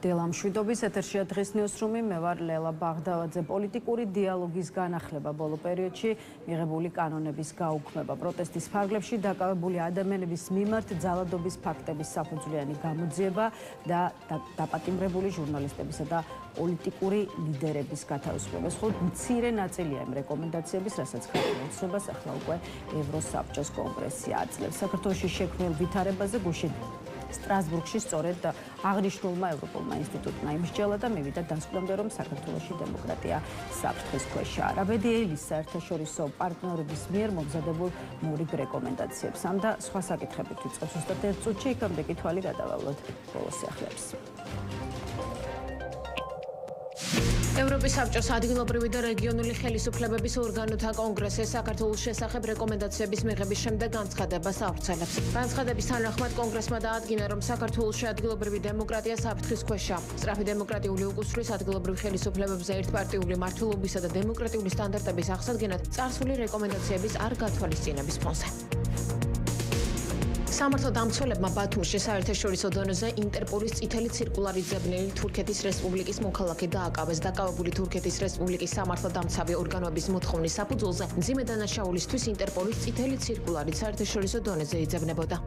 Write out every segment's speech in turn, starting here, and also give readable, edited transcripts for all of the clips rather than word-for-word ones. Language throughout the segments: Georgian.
დილამშვიდობის ეთერშია დღის ნიუსრუმი, მე ვარ ლელა ბაღდავაძე. პოლიტიკური დიალოგის განახლება ბოლო პერიოდში მიღებული კანონების გაუქმება, პროტესტის ფარგლებში დაკავებული ადამიანების მიმართ ძალადობის ფაქტების საფუძვლიანი გამოძიება და დაპატიმრებული ჟურნალისტებისა და პოლიტიკური ლიდერების გათავისუფლება. მხოლოდ მცირე ნაწილია იმ რეკომენდაციების, რასაც ქართულ ოცნებას ახლა უკვე ევროსაბჭოს კონგრესი აძლევს. საქართველოში შექმნილ ვითარებაზე გუშინ სტრასბურგში სწორედ აღნიშნულმა ევროპულმა ინსტიტუტმა იმსჯელა და მივიდა დასკვნამდე, რომ საქართველოში დემოკრატია საფრთხის ქვეშაა. რაბედიელის საერთაშორისო პარტნიორების მიერ მომზადებულ მორიგ რეკომენდაციებს ამ და სხვა საკითხებით ვიწყებს ზუსტად 1 წუთში, იქამდე კი თვალი გადავალოთ ბოლოს სიახლეებს. ევროპის საბჭოს ადგილობრივი და რეგიონული ხელისუფლებების ორგანოთა კონგრესი საქართველოს შესახებ რეკომენდაციების მიღების შემდეგ განცხადებას ავრცელებს. განცხადების თანახმად კონგრესმა დაადგინა, რომ საქართველოში ადგილობრივი დემოკრატია საფრთხის ქვეშაა. სწრაფი დემოკრატიული უკუსვრის ადგილობრივ ხელისუფლებებზე ერთპარტიული მმართველობისა და დემოკრატიული სტანდარტების აღსადგენად წარსული რეკომენდაციების არ გათვალისწინების ფონზე. სამართალ დამცველებმა ბათუმში საერთაშორისო დონეზე ინტერპოლის წითელი ცირკულარი ძებნილი თურქეთის რესპუბლიკის მოქალაქე დააკავეს. დაკავებული თურქეთის რესპუბლიკის სამართალდამცავი ორგანოების მოთხოვნის საფუძველზე მძიმე დანაშაულისთვის ინტერპოლის წითელი ცირკულარი საერთაშორისო დონეზე იძებნებოდა.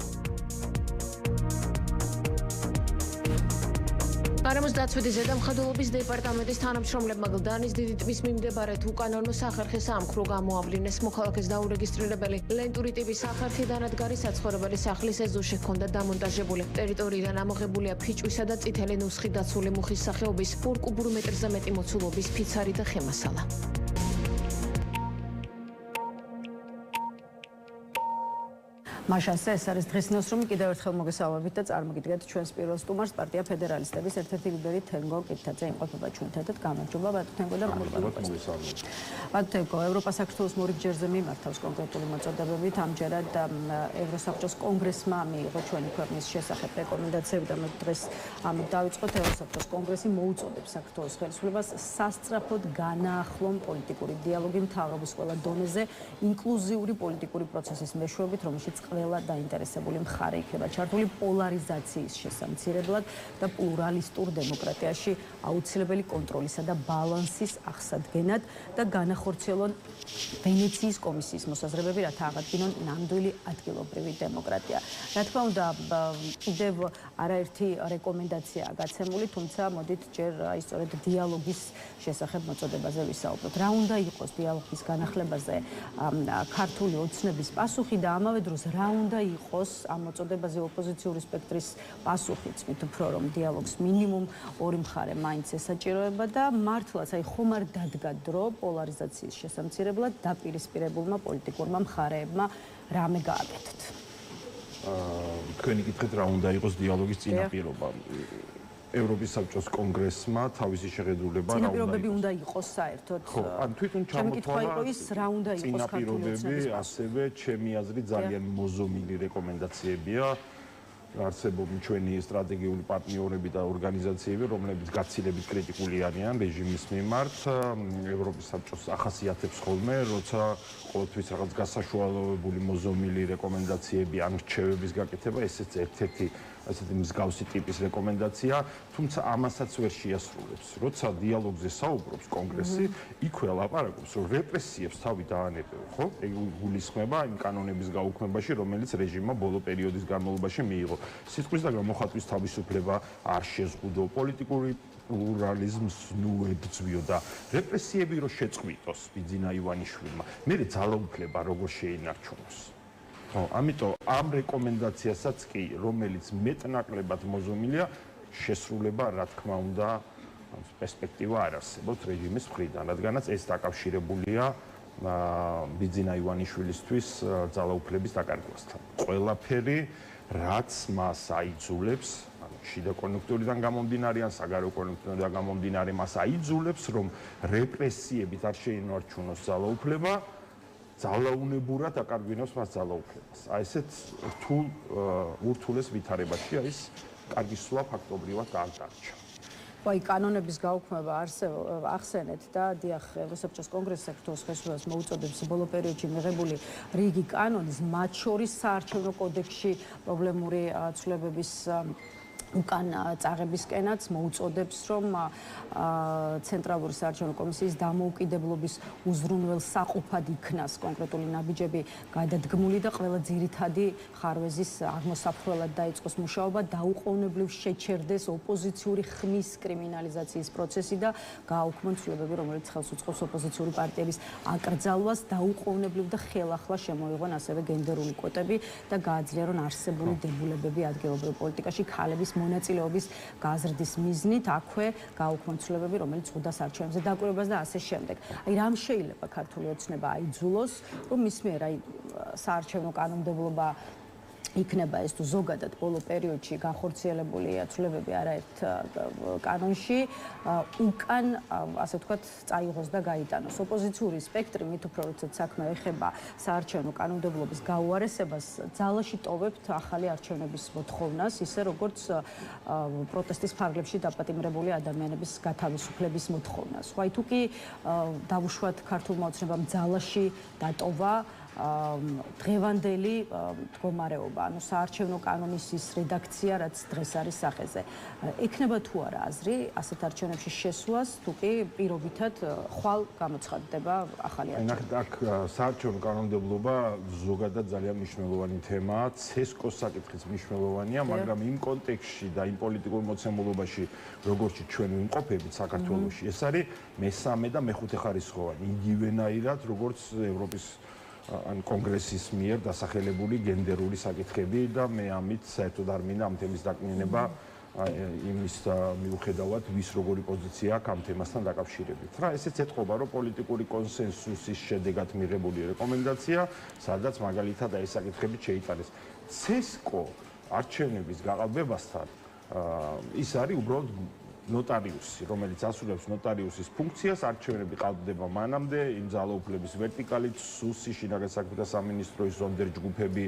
გარემოს დაცვითი ზედამხედველობის დეპარტამენტის თანამშრომლებმა გლდანის დიდი ტბის მიმდებარედ უკანონო სახერხი საამქრო გამოავლინეს. მოქალაქეს დაურეგისტრირებელი ლენტური ტიპის სახერხი დანადგარი საცხოვრებელი სახლის ეზოში ჰქონდა დამონტაჟებული. ტერიტორიიდან ამოღებულია ფიჭვისა და წითელი ნუსხი დაცული მუხის სახეობის 2 კუბურ მეტრზე მეტი მოცულობის ფიცარი და ხემასალა. მაშასე ეს არის დღის ნიუსრუმი, კიდევ ერთხელ მოგესალმებით და წარმოგიდგენთ ჩვენს პირველ სტუმარს, პარტია ფედერალისტების ერთ-ერთი ლიდერი თენგო კითაძე იმყოფება ჩვენთან. გამარჯობა ბატონო თენგო და მოგესალმებით. ბატონო თენგო, ევროპა საქართველოს მორიგ ჯერზე მიმართავს კონკრეტული მოწოდებებით. ამჯერად ევროსაბჭოს კონგრესმა მიიღო ჩვენი ქვეყნის შესახებ რეკომენდაციები და მე დღეს ამით დავიწყოთ. ევროსაბჭოს კონგრესი მოუწოდებს საქართველოს ხელისუფლებას სასწრაფოდ განაახლონ პოლიტიკური დიალოგი მთავრობის ყველა დონეზე ინკლუზიური პოლიტიკური პროცესის მეშვეობით, რომელშიც ყველა დაინტერესებული მხარე იქნება ჩართული პოლარიზაციის შესამცირებლად და პლურალისტურ დემოკრატიაში აუცილებელი კონტროლისა და ბალანსის აღსადგენად და განახორციელონ ვენეციის კომისიის მოსაზრებები, რათა აღადგინონ ნამდვილი ადგილობრივი დემოკრატია. რა თქმა უნდა, კიდევ არაერთი რეკომენდაციაა გაცემული, თუმცა მოდით ჯერ სწორედ დიალოგის შესახებ მოწოდებაზე ვისაუბროთ. რა უნდა იყოს დიალოგის განახლებაზე ქართული ოცნების პასუხი და ამავე დროს რა უნდა იყოს ამ მოწოდებაზე ოპოზიციური სპექტრის პასუხიც, მით უფრო რომ დიალოგს მინიმუმ ორი მხარე მაინც ესაჭიროება და მართლაც ხომ არ დადგა დრო პოლარიზაციის შესამცირებლად დაპირისპირებულმა პოლიტიკურმა მხარეებმა რამე გააკეთოთ. თქვენი კითხეთ რა უნდა იყოს დიალოგის წინაპირობა. ევროპის საბჭოს კონგრესმა თავისი შეხედულება რა წინაპირობები უნდა იყოს საერთოდ. ხო, ან თვითონ ჩამოთვალა ის რა უნდა იყოს წინაპირობები, ასევე ჩემი აზრით ძალიან მოზომილი რეკომენდაციებია. არსებობენ ჩვენი სტრატეგიული პარტნიორები და ორგანიზაციები, რომლებიც გაცილებით კრიტიკული არიან რეჟიმის მიმართ. ევროპის საბჭოს ახასიათებს ხოლმე, როცა ყოველთვის რაღაც გასაშუალებული მოზომილი რეკომენდაციები ან რჩევების გაკეთება, ესეც ერთ-ერთი ასეთი მსგავსი ტიპის რეკომენდაცია, თუმცა ამასაც ვერ შეასრულებს. როცა დიალოგზე საუბრობს კონგრესი, იქვე ლაპარაკობს, რომ რეპრესიებს თავი დაანებება, ხო? ეგ გულისხმება იმ კანონების გაუქმებაში, რომელიც რეჟიმმა ბოლო პერიოდის განმავლობაში მიიღო. სიტყვის და გამოხატვის თავისუფლება არ შეზღუდო, პოლიტიკური პლურალიზმს ნუ ებრძვიო და რეპრესიები რო შეწყვიტოს ბიძინა ივანიშვილმა, მერე ძალაუფლება როგორ შეინარჩუნოს. ამიტომ ამ რეკომენდაციასაც კი, რომელიც მეტნაკლებად მოზომილია, შესრულება, რა თქმა უნდა, პერსპექტივა არ არსებობს რეჟიმის მხრიდან, რადგანაც ეს დაკავშირებულია ბიძინა ივანიშვილისთვის ძალაუფლების დაკარგვასთან. ყველაფერი, რაც მას აიძულებს, შიდა კონjunktურიდან გამომდინარე ან საგარეო კონjunktურიდან გამომდინარე, მას აიძულებს, რომ რეპრესიებით არ შეინარჩუნოს ძალაუფლება, ძალაუნებურად აკარგვინოს მას ძალაუფლებას. აი ესეთ ურთულეს ვითარებაშია ის კარგი სვლა ფაქტობრივად არ დარჩა. აი კანონების გაუქმება ახსენეთ და დიახ, ევროსაბჭოს კონგრესი საქართველოს ხელისუფლებას მოუწოდებს ბოლო პერიოდში მიღებული რიგი კანონის, მათ შორის საარჩევნო კოდექსში პრობლემური ცვლილებების უკან წაღებისკენაც მოუწოდებს, რომ ცენტრალური საარჩევნო კომისიის დამოუკიდებლობის უზრუნველ საყოფად იქნას კონკრეტული ნაბიჯები გადადგმული და ყველა ძირითადი ხარვეზის აღმოსაფრველად დაიწყოს მუშაობა, დაუყოვნებლივ შეჩერდეს ოპოზიციური ხმის კრიმინალიზაციის პროცესი და გააუქმონ ცვლილებები, რომელიც ხელს უწყობს ოპოზიციური პარტიების აკრძალვას, დაუყოვნებლივ და ხელახლა შემოიღონ ასევე გენდერული კვოტები და გააძლიერონ არსებული დებულებები ადგილობრივ პოლიტიკაში ქალების მონაწილეობის გაზრდის მიზნით, აქვე გააუქმონ ცვლილებები, რომელიც ხვდა საარჩევნებზე დაკვირვებას და ასე შემდეგ. აი რამ შეიძლება ქართული ოცნება აიძულოს, რომ მის მიერ აი საარჩევნო კანონმდებლობა იქნება ეს თუ ზოგადად ბოლო პერიოდში განხორციელებული ცვლილებები არაერთ კანონში უკან ასე ვთქვათ წაიღოს და გაიტანოს. ოპოზიციური სპექტრი მით უფრო როდესაც საქმე ეხება საარჩევნო კანონმდებლობის გაუარესებას, ძალაში ტოვებთ ახალი არჩევნების მოთხოვნას, ისე როგორც პროტესტის ფარგლებში დაპატიმრებული ადამიანების გათავისუფლების მოთხოვნას. ხო, აი თუ კი დავუშვათ ქართულმა ოცნებამ ძალაში დატოვა დღევანდელი მდგომარეობა, ანუ საარჩევნო კანონის ის რედაქცია, რაც დღეს არის სახეზე. ექნება თუ არა აზრი ასეთ არჩევნებში შესვლას, თუ კი პირობითად ხვალ გამოცხადდება ახალი არჩევნები. აქ საარჩევნო კანონმდებლობა ზოგადად ძალიან მნიშვნელოვანი თემაა, ცესკოს საკითხიც მნიშვნელოვანია, მაგრამ იმ კონტექსტში და იმ პოლიტიკურ მოცემულობაში, როგორც ჩვენ ვიმყოფებით საქართველოში, ეს არის მესამე და მეხუთე ხარისხოვანი, იგივენაირად, როგორც ევროპის ან კონგრესის მიერ დასახელებული გენდერული საკითხები და მე ამით საერთოდ არ მინდა ამ თემის დაკნინება იმის მიუხედავად ვის როგორი პოზიცია აქვს ამ თემასთან დაკავშირებით. რა ესეც ეთყობა რომ პოლიტიკური კონსენსუსის შედეგად მიღებული რეკომენდაცია, სადაც მაგალითად აი ეს საკითხები შეიტანეს. ცესკო არჩევნების გაყალბებასთან ის არის უბრალოდ ნოტარიუსი, რომელიც ასრულებს ნოტარიუსის ფუნქციას, არჩევნები ყალბდება მანამდე, იმ ძალაუფლების ვერტიკალით, სუსი, შინაგან საქმეთა სამინისტროის ზონდერ ჯგუფები,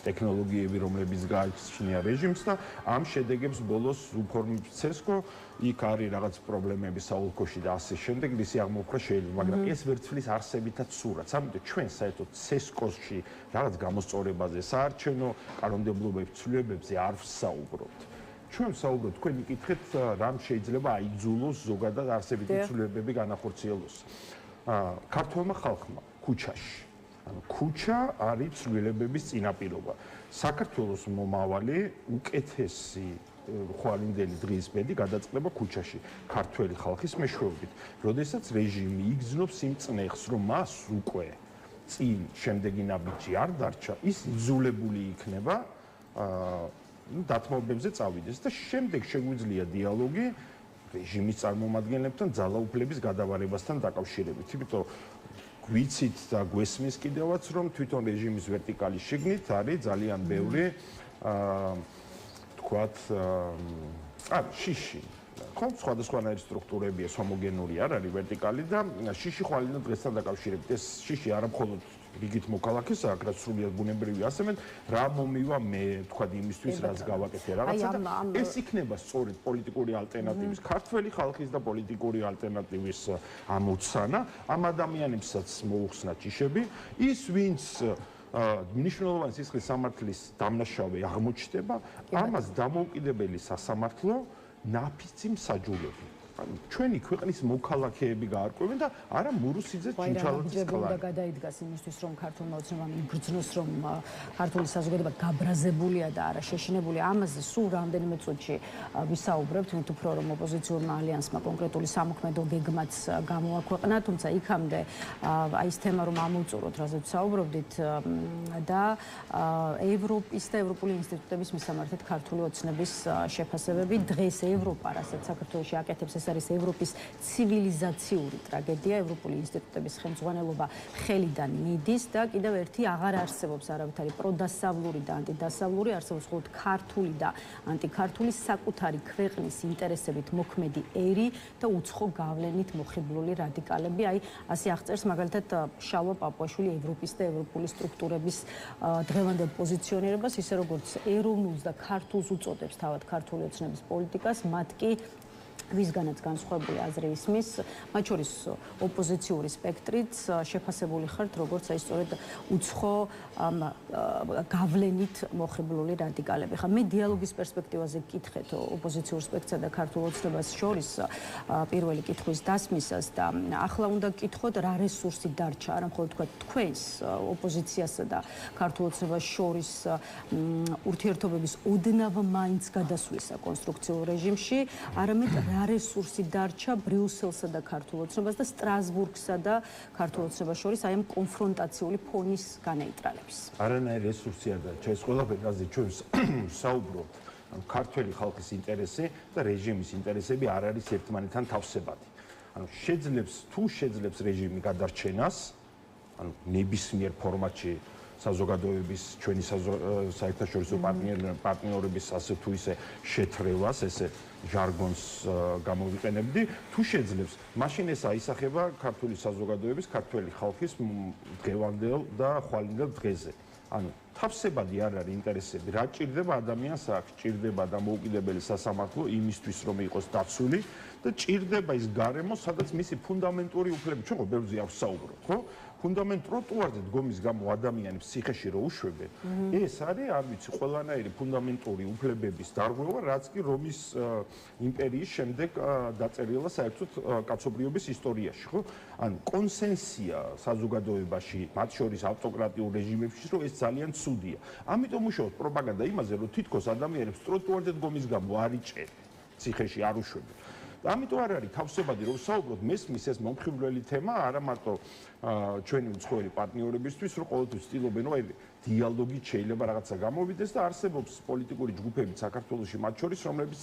ტექნოლოგიები, რომლებიც გააჩნია რეჟიმს და ამ შედეგებს ბოლოს უფორმებს ცესკო, იქ არის რაღაც პრობლემები საოლქოში და ასე შემდეგ, ისი აღმოფხვრა შეიძლება, მაგრამ ეს ვერცფლის არსებითაც სურათს. ამიტომ ჩვენ საერთოდ ცესკოში რაღაც გამოსწორებაზე, საარჩევნო კანონმდებლობის ცვლილებებზე არ ვსაუბრობთ. ჩვენ საუბრობთ, თქვენ იკითხეთ, რამ შეიძლება აიძულოს ზოგადად არსებითი ცვლილებები განახორციელოს. ქართველმა ხალხმა ქუჩაში. ანუ ქუჩა არის ცვლილებების წინაპირობა. საქართველოს მომავალი უკეთესი ხვალინდელი დღის ბედი გადაწყდება ქუჩაში, ქართველი ხალხის მეშვეობით. როდესაც რეჟიმი იგრძნობს იმ წნეხს, რომ მას უკვე წინ შემდეგი ნაბიჯი არ დარჩა, ის იძულებული იქნება დათმობებზე წავიდეს და შემდეგ შეგვიძლია დიალოგი რეჟიმის წარმომადგენლებთან ძალაუფლების გადავარებასთან დაკავშირებით. იმიტომ გვიცით და გვესმის კიდევაც რომ თვითონ რეჟიმის ვერტიკალის შიგნით არის ძალიან ბევრი თქვათ შიში. ხო, სხვადასხვანაირი სტრუქტურებია, ჰომოგენური არ არის ვერტიკალი და შიში ხვალინდელ დღესთან დაკავშირებით. ეს შიში არა მხოლოდ რიგით მოქალაქეს აქ რაც სრულიად ბუნებრივი ასემენ რა მომივა მე თქვა იმისთვის რაც გავაკეთე რაღაცა და ეს იქნება სწორედ პოლიტიკური ალტერნატივის ქართველი ხალხის და პოლიტიკური ალტერნატივის ამოცანა ამ ადამიანებსაც მოუხსნა ჭიშები ის ვინც მნიშვნელოვანი სისხლის სამართლის დამნაშავე აღმოჩნდება ამას დამოუკიდებელი სასამართლო ნაფიცი მსაჯულები ჩვენი ქვეყნის მოქალაქეები გაარკვევენ და არა მურუსიძე ჩინჩალაძის კლანი. უნდა გადაიდგას იმისთვის, რომ ქართულმა ოცნებამ იგრძნოს, რომ ქართული საზოგადოება გაბრაზებულია და არა შეშინებული. ამაზე სულ რამდენიმე წუთში ვისაუბრებთ, მით უფრო რომ ოპოზიციურმა ალიანსმა კონკრეტული სამოქმედო გეგმაც გამოაქვეყნა, თუმცა იქამდე აი ეს თემა რომ ამოვწუროთ, რაზეც ვსაუბრობდით და ევროპის და ევროპული ინსტიტუტების მისამართად ქართული ოცნების შეფასებები დღეს ევროპა, რასაც საქართველოში აკეთებს ეს არის ევროპის ცივილიზაციური ტრაგედია, ევროპული ინსტიტუტების ხელმძღვანელობა ხელიდან მიდის და კიდევ ერთი აღარ არსებობს არავითარი პროდასავლური და ანტიდასავლური, არსებობს მხოლოდ ქართული და ანტიქართული საკუთარი ქვეყნის ინტერესებით მოქმედი ერი და უცხო გავლენით მოხიბლული რადიკალები. აი, ასე აღწერს მაგალითად შალვა პაპუაშვილი ევროპის და ევროპული სტრუქტურების დღევანდელ პოზიციონირებას, ისე როგორც ეროვნულს და ქართულს უწოდებს თავად ქართული ოცნების პოლიტიკას, მათ კი ვისგანაც განსხვავებული აზრი ისმის, მათ შორის ოპოზიციური სპექტრიც შეფასებული ხართ, როგორც აი სწორედ უცხო გავლენით მოხიბლული რადიკალები. ხა მე დიალოგის პერსპექტივაზე გკითხეთ ოპოზიციურ სპექტრსა და ქართულ ოცნებას შორის პირველი კითხვის დასმისას და ახლა უნდა გკითხოთ რა რესურსი დარჩა, არა მხოლოდ თქვა თქვენს ოპოზიციასა და ქართულ ოცნებას შორის ურთიერთობების ოდნავ მაინც გადასვლისა კონსტრუქციულ რეჟიმში, არამედ რა რესურსი დარჩა ბრიუსელსა და ქართულ ოცნებას და სტრასბურგსა და ქართულ ოცნებას შორის აი ამ კონფრონტაციული ფონის განეიტრალების. არანაირი რესურსი არ დარჩა. ეს ყველაფერი, რაზეც ჩვენ საუბრობთ, ქართველი ხალხის ინტერესი და რეჟიმის ინტერესები არ არის ერთმანეთთან თავსებადი. შეძლებს რეჟიმი გადარჩენას, ნებისმიერ ფორმატში საზოგადოების ჩვენი საერთაშორისო პარტნიორების ასე თუ ისე შეთრევას, ესე ჟარგონს გამოვიყენებდი, თუ შეძლებს, მაშინ ეს აისახება ქართული საზოგადოების, ქართველი ხალხის დღევანდელ და ხვალინდელ დღეზე. თავსებადი არ არის ინტერესები, რა ჭირდება ადამიანს აქ, ჭირდება დამოუკიდებელი სასამართლო იმისთვის, რომ იყოს დაცული და ჭირდება ის გარემო, სადაც მისი ფუნდამენტური უფლებები, ჩვენ ხო ბევრზე აქვს საუბრობ, ხო? ფუნდამენტ ტროტუარზე დგომის გამო ადამიანებს ციხეში რო უშვებენ, ეს არის, არ ვიცი, ყველანაირი ფუნდამენტური უფლებების დარღვევა, რაც კი რომის იმპერიის შემდეგ დაწერილა საერთოდ კაცობრიობის ისტორიაში, ხო? კონსენსია საზოგადოებაში, მათ შორის ავტოკრატიულ რეჟიმებში, რომ ეს ძალიან ცუდია. ამიტომ უშუალოდ პროპაგანდა იმაზე, რომ თითქოს ადამიანებს ტროტუარზე დგომის გამო არ იჭერენ, ციხეში არ უშვებენ. ამიტომ არ არის თავსებადი რომ საუბრობთ მესმის ეს მომხიბვლელი თემა არა მარტო ჩვენი უცხოელი პარტნიორებისთვის რომ ყოველთვის ცდილობენ რომ აი დიალოგი შეიძლება რაღაცა გამოვიდეს და არსებობს პოლიტიკური ჯგუფები საქართველოში მათ შორის რომლებიც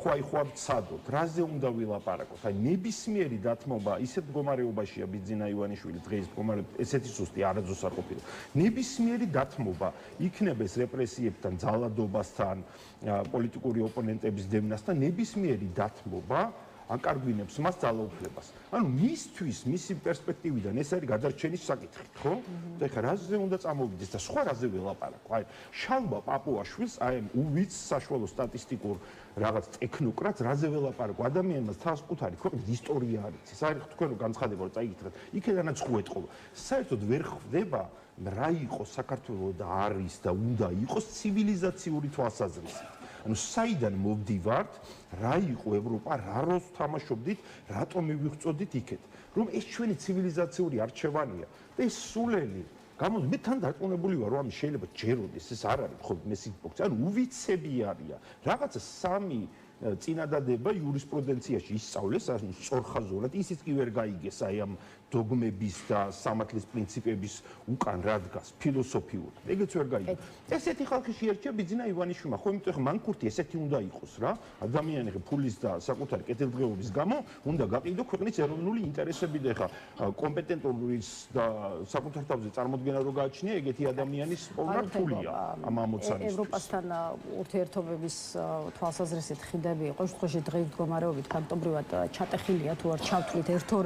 ხუაიხუა ცადოთ რაზე უნდა ვილაპარაკოთ აი ნებისმიერი დათმობა ისეთ მდგომარეობაშია ბიძინა ივანიშვილი დღეს მდგომარეობა ესეთი სუსტი არაძოს არ ყოფილა ნებისმიერი დათმობა იქნება ეს რეპრესიებთან ძალადობასთან პოლიტიკური ოპონენტების დევნასთან ნებისმიერი დათმობა აკარგვინებს მას ძალაუფლებას. ანუ მისთვის, მისი პერსპექტივიდან ეს არის გადარჩენის საკითხი, ხო? და ეხლა რაზე უნდა წამოვიდეს და სხვა რაზე ველაპარაკო? აი, შალვა პაპუაშვილს, აი, უვიც საშუალო სტატისტიკურ რაღაც ტექნოკრატს რაზე ველაპარაკო? ადამიანს თავისუფალი ქვეყნის ისტორია არის. ეს არის თქვენ რომ განცხადება რომ წაიგეთ, იქედანაც ხო ეთყობა. საერთოდ ვერ ხვდება რა იყო საქართველოს და არის და უნდა იყოს ცივილიზაციური თვალსაზრისით. ანუ საიდან მოვდივართ, რა იყო ევროპა, რა როლს თამაშობდით, რატომ მივიღწოდით იქეთ, რომ ეს ჩვენი ცივილიზაციური არჩევანია და ეს სულელი გამოდი მე თან დარწმუნებული ვარ რომ ამის შეიძლება ჯეროდეს ეს არ არის ხო მესიბოქცი ანუ უვიცები არიან რაღაცა სამი წინადადება იურისპრუდენციაში ისწავლეს ანუ სწორხაზოვნად ისიც კი ვერ გაიგეს აი ამ დოგმების და სამართლის პრინციპების უკან რა დგას ფილოსოფიურად ეგეც ვერ გაიგეს ესეთი ხალხი შეერჩია ბიძინა ივანიშვილმა ხო იმიტომ ხა მანქურთი ესეთი უნდა იყოს რა ადამიანი ხა ფულის და საკუთარი კეთილდღეობის გამო უნდა გაყიდო ქვეყნის ეროვნული ინტერესები და ხა კომპეტენტურის და საკუთარ თავზე წარმოდგენა რო გააჩნია ეგეთი ადამიანის პოვნა რთულია ამ ამოცანისთვის ევროპასთან ურთიერთობების თვალსაზრისით ხიდები იყო შემთხვევაში დღის მდგომარეობით ფაქტობრივად ჩატეხილია თუ არ ჩავთვლით ერთ-ორ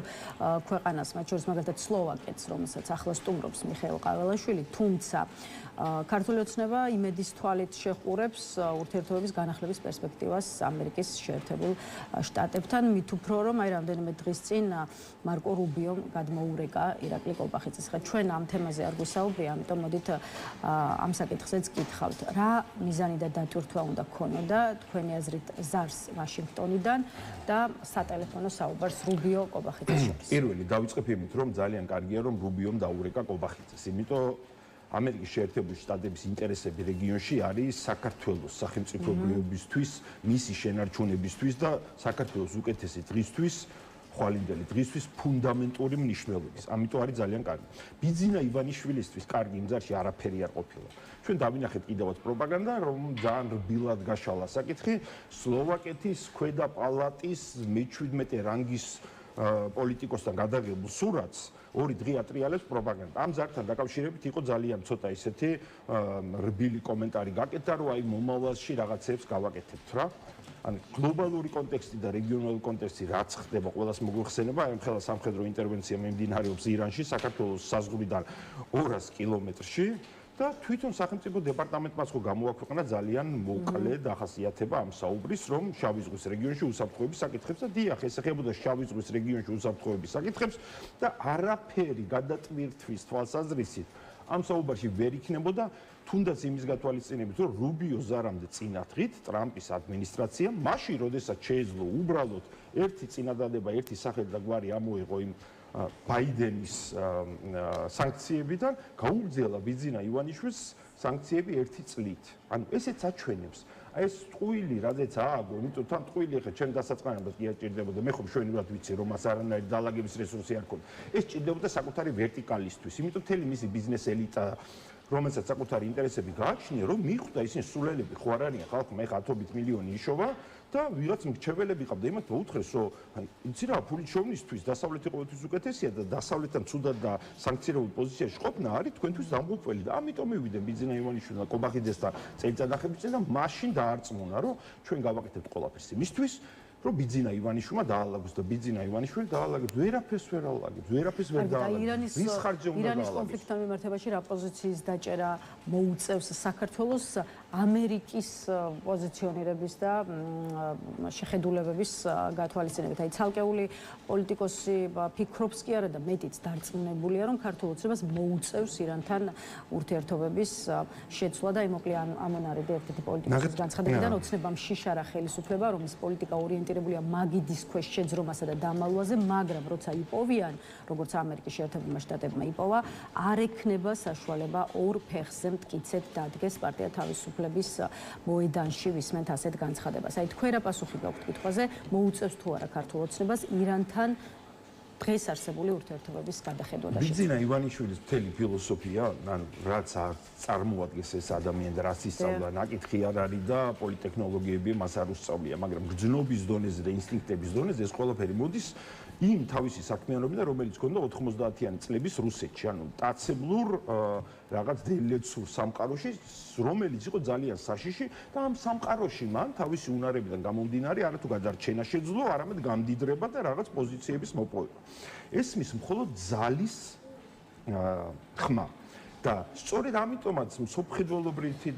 ქვეყანას მათ შორის მაგალითად სლოვაკეთს რომელსაც ახლა სტუმრობს მიხეილ ყაველაშვილი თუმცა ქართული ოცნება იმედის თვალით შეყურებს ურთიერთობების განახლების პერსპექტივას ამერიკის შეერთებულ შტატებთან მით უფრო რომ აი რამდენიმე დღის წინ მარკო რუბიომ გადმოურეკა ირაკლი კობახიძეს ხა ჩვენ ამ თემაზე არ გვისაუბრია ამიტომ მოდით ამ საკითხზეც გითხავთ რა მიზანი და დატვირთვა უნდა გქონოდა თქვენი აზრით ზარს ვაშინგტონიდან და სატელეფონო საუბარს რუბიო კობახიძეს შორის პირველი დავიწყებ იმით რომ ძალიან კარგია რომ რუბიომ დაურეკა კობახიძეს იმიტომ ამერიკის შეერთებული შტატების ინტერესები რეგიონში არის საქართველოს სახელმწიფოებრიობისთვის, მისი შენარჩუნებისთვის და საქართველოს უკეთესი დღისთვის, ხვალინდელი დღისთვის ფუნდამენტური მნიშვნელობის. ამიტომ არის ძალიან კარგი. ბიძინა ივანიშვილისთვის კარგი იმძარში არაფერი არ ყოფილა. ჩვენ დავინახეთ კიდევაც პროპაგანდა, რომ ძალიან რბილად გაშალა საკითხი სლოვაკეთის ქვედა პალატის მე-17 რანგის პოლიტიკოსთან გადაღებულ სურათს ორი დღე ატრიალებს პროპაგანდა. ამ ზართან დაკავშირებით იყო ძალიან ცოტა ისეთი რბილი კომენტარი გაკეთა, რომ აი მომავალში რაღაცებს გავაკეთებთ რა. ანუ გლობალური კონტექსტი და რეგიონალური კონტექსტი რაც ხდება, ყველას მოგვიხსენება, აი ხელა სამხედრო ინტერვენცია მიმდინარეობს ირანში, საქართველოს საზღვრიდან 200 კილომეტრში. და თვითონ სახელმწიფო დეპარტამენტმაც ხო გამოაქვეყნა ძალიან მოკლე დახასიათება ამ საუბრის, რომ შავი ზღვის რეგიონში უსაფრთხოების საკითხებს და დიახ, ეს ეხებოდა შავი ზღვის რეგიონში უსაფრთხოების საკითხებს და არაფერი გადატვირთვის თვალსაზრისით ამ საუბარში ვერ იქნებოდა, თუნდაც იმის გათვალისწინებით, რომ რუბიოს ზარამდე წინათღით ტრამპის ადმინისტრაცია, მაშინ, როდესაც შეეძლო უბრალოდ ერთი წინადადება, ერთი სახელი და გვარი ამოიღო იმ ბაიდენის სანქციებიდან, გაუგრძელა ბიძინა ივანიშვილს სანქციები 1 წლით. ანუ ესეც აჩვენებს. აი ეს ტყუილი, რადგან ააგო, იმიტომ თან ტყუილი ხე ჩემ დასაწყანებლად კი აჭირდებოდა. მე ხომ შვენივრად ვიცი, რომ მას არანაირი დალაგების რესურსი არ ქონდა. ეს ჭირდებოდა საკუთარი ვერტიკალისთვის. იმიტომ მთელი მისი ბიზნეს ელიტა რომელსაც საკუთარი ინტერესები გააჩნია, რომ მიხვდა ისინი სულელები ხო არ არიან ხალხმა, ეხა 10 მილიონი იშოვა და ვიღაც მრჩეველები ყავდა, იმათ მოუთხრეს, რომ აი იცი რა, ფული შოვნისთვის დასავლეთი ყოველთვის უკეთესია და დასავლეთთან ცუდად და სანქცირებულ პოზიციაში ყოფნა არის თქვენთვის დამღუპველი და ამიტომ მივიდნენ ბიძინა ივანიშვილმა და კობახიძესთან წელიწადახების წინ და მაშინ დაარწმუნა, რომ ჩვენ გავაკეთებთ ყველაფერს იმისთვის, რომ ბიძინა ივანიშვილმა დაალაგოს და ბიძინა ივანიშვილი დაალაგებს, ვერაფერს ვერ ალაგებს, ვერაფერს ვერ დაალაგებს. ვის ხარჯზე უნდა ირანის კონფლიქტთან მიმართებაში რა პოზიციის დაჭერა მოუწევს საქართველოს ამერიკის პოზიციონირების და შეხედულებების გათვალისწინებით. აი ცალკეული პოლიტიკოსი ფიქრობს კი არა და მეტიც დარწმუნებულია, რომ ქართულ ოცნებას მოუწევს ირანთან ურთიერთობების შეცვლა და მოკლე ამონარიდი ერთ-ერთი პოლიტიკოსის განცხადებიდან ოცნებამ შიშარა ხელისუფლება, რომლის პოლიტიკა ორიენტირებულია მაგიდის ქვეშ შეძრომასა და დამალვაზე, მაგრამ როცა იპოვიან, როგორც ამერიკის შეერთებულმა შტატებმა იპოვა, არ ექნება საშუალება ორ ფეხზე მტკიცედ დადგეს პარტია თავისუფლების მოედანში ვისმენთ ასეთ განცხადებას. აი თქვენ რა პასუხი გაქვთ კითხვაზე, მოუწევს თუ არა ქართულ ოცნებას ირანთან დღეს არსებული ურთიერთობების გადახედვა და ბიძინა ივანიშვილის მთელი ფილოსოფია, ანუ რაც წარმოადგენს ეს ადამიანი და რაც ისწავლა, ნაკითხი არ არის და პოლიტექნოლოგიები მას არ უსწავლია, მაგრამ გრძნობის დონეზე და ინსტინქტების დონეზე ეს ყველაფერი მოდის იმ თავისი საქმიანობიდან, რომელიც ჰქონდა 90-იანი წლების რუსეთში, ანუ დაცებლურ რაღაც დელეცურ სამყაროში, რომელიც იყო ძალიან საშიში და ამ სამყაროში მან თავისი უნარებიდან გამომდინარე არათუ გადარჩენა შეძლო, არამედ გამდიდრება და რაღაც პოზიციების მოპოვება. ეს მის მხოლოდ ძალის ხმა. და სწორედ ამიტომაც მსოფლმხედველობრივი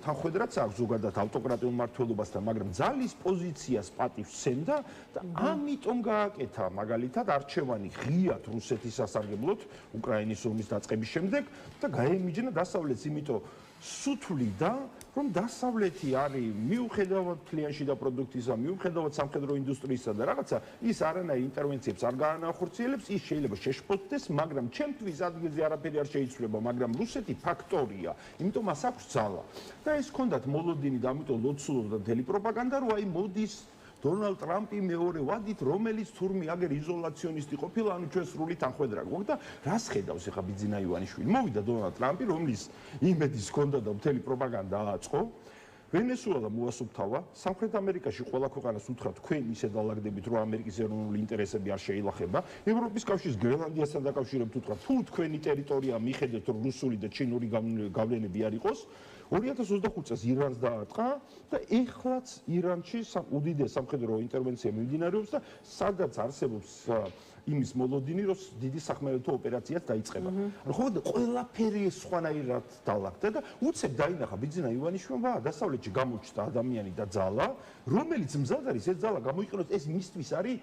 თანხმედრაც აქვს ზოგადად ავტოკრატიულ მმართველობასთან, მაგრამ ძალის პოზიციას პატივს სცემდა და ამიტომ გააკეთა მაგალითად არჩევანი ღიად რუსეთის სასარგებლოდ უკრაინის ომის დაწყების შემდეგ და გაემიჯნა დასავლეთს, იმიტომ სუთვლიდა, რომ დასავლეთი არის მიუხედავად თლიანში და პროდუქტისა, მიუხედავად სამხედრო ინდუსტრიისა და რაღაცა, ის არანაირ ინტერვენციებს არ გაანახორციელებს, ის შეიძლება შეშფოთდეს, მაგრამ ჩემთვის ადგილზე არაფერი არ შეიცვლება, მაგრამ რუსეთი ფაქტორია, იმიტომ მას აქვს ძალა. და ეს ჰქონდათ მოლოდინი და ამიტომ ლოცულობდა მთელი პროპაგანდა, რომ აი მოდის დონალდ ტრამპი მეორე ვადით, რომელიც თურმე აგერ იზოლაციონისტი ყოფილა, ანუ ჩვენ სრული თანხმედრა გვაქვს და რას ხედავს ახლა ბიძინა ივანიშვილი? მოვიდა დონალდ ტრამპი, რომლის იმედის ჰქონდა და მთელი პროპაგანდა აწყო. ვენესუელა მოასუფთავა, სამხრეთ ამერიკაში ყველა ქვეყანას უთხრა, თქვენ ისე დალაგდებით, რომ ამერიკის ეროვნული ინტერესები არ შეილახება. ევროპის კავშირის გრენლანდიასთან დაკავშირებით უთხრა, თუ თქვენი ტერიტორია მიხედეთ, რომ რუსული და ჩინური გავლენები არ იყოს. 2025 წელს ირანს დაარტყა და ეხლაც ირანში უდიდეს სამხედრო ინტერვენცია მიმდინარეობს და სადაც არსებობს იმის მოლოდინი, რომ დიდი სახმელეთო ოპერაციაც დაიწყება. ანუ ხო ყველაფერი სხვანაირად დალაგდა და უცებ დაინახა ბიძინა ივანიშვილმა დასავლეთში გამოჩნდა ადამიანი და ძალა, რომელიც მზად არის ეს ძალა გამოიყენოს, ეს მისთვის არის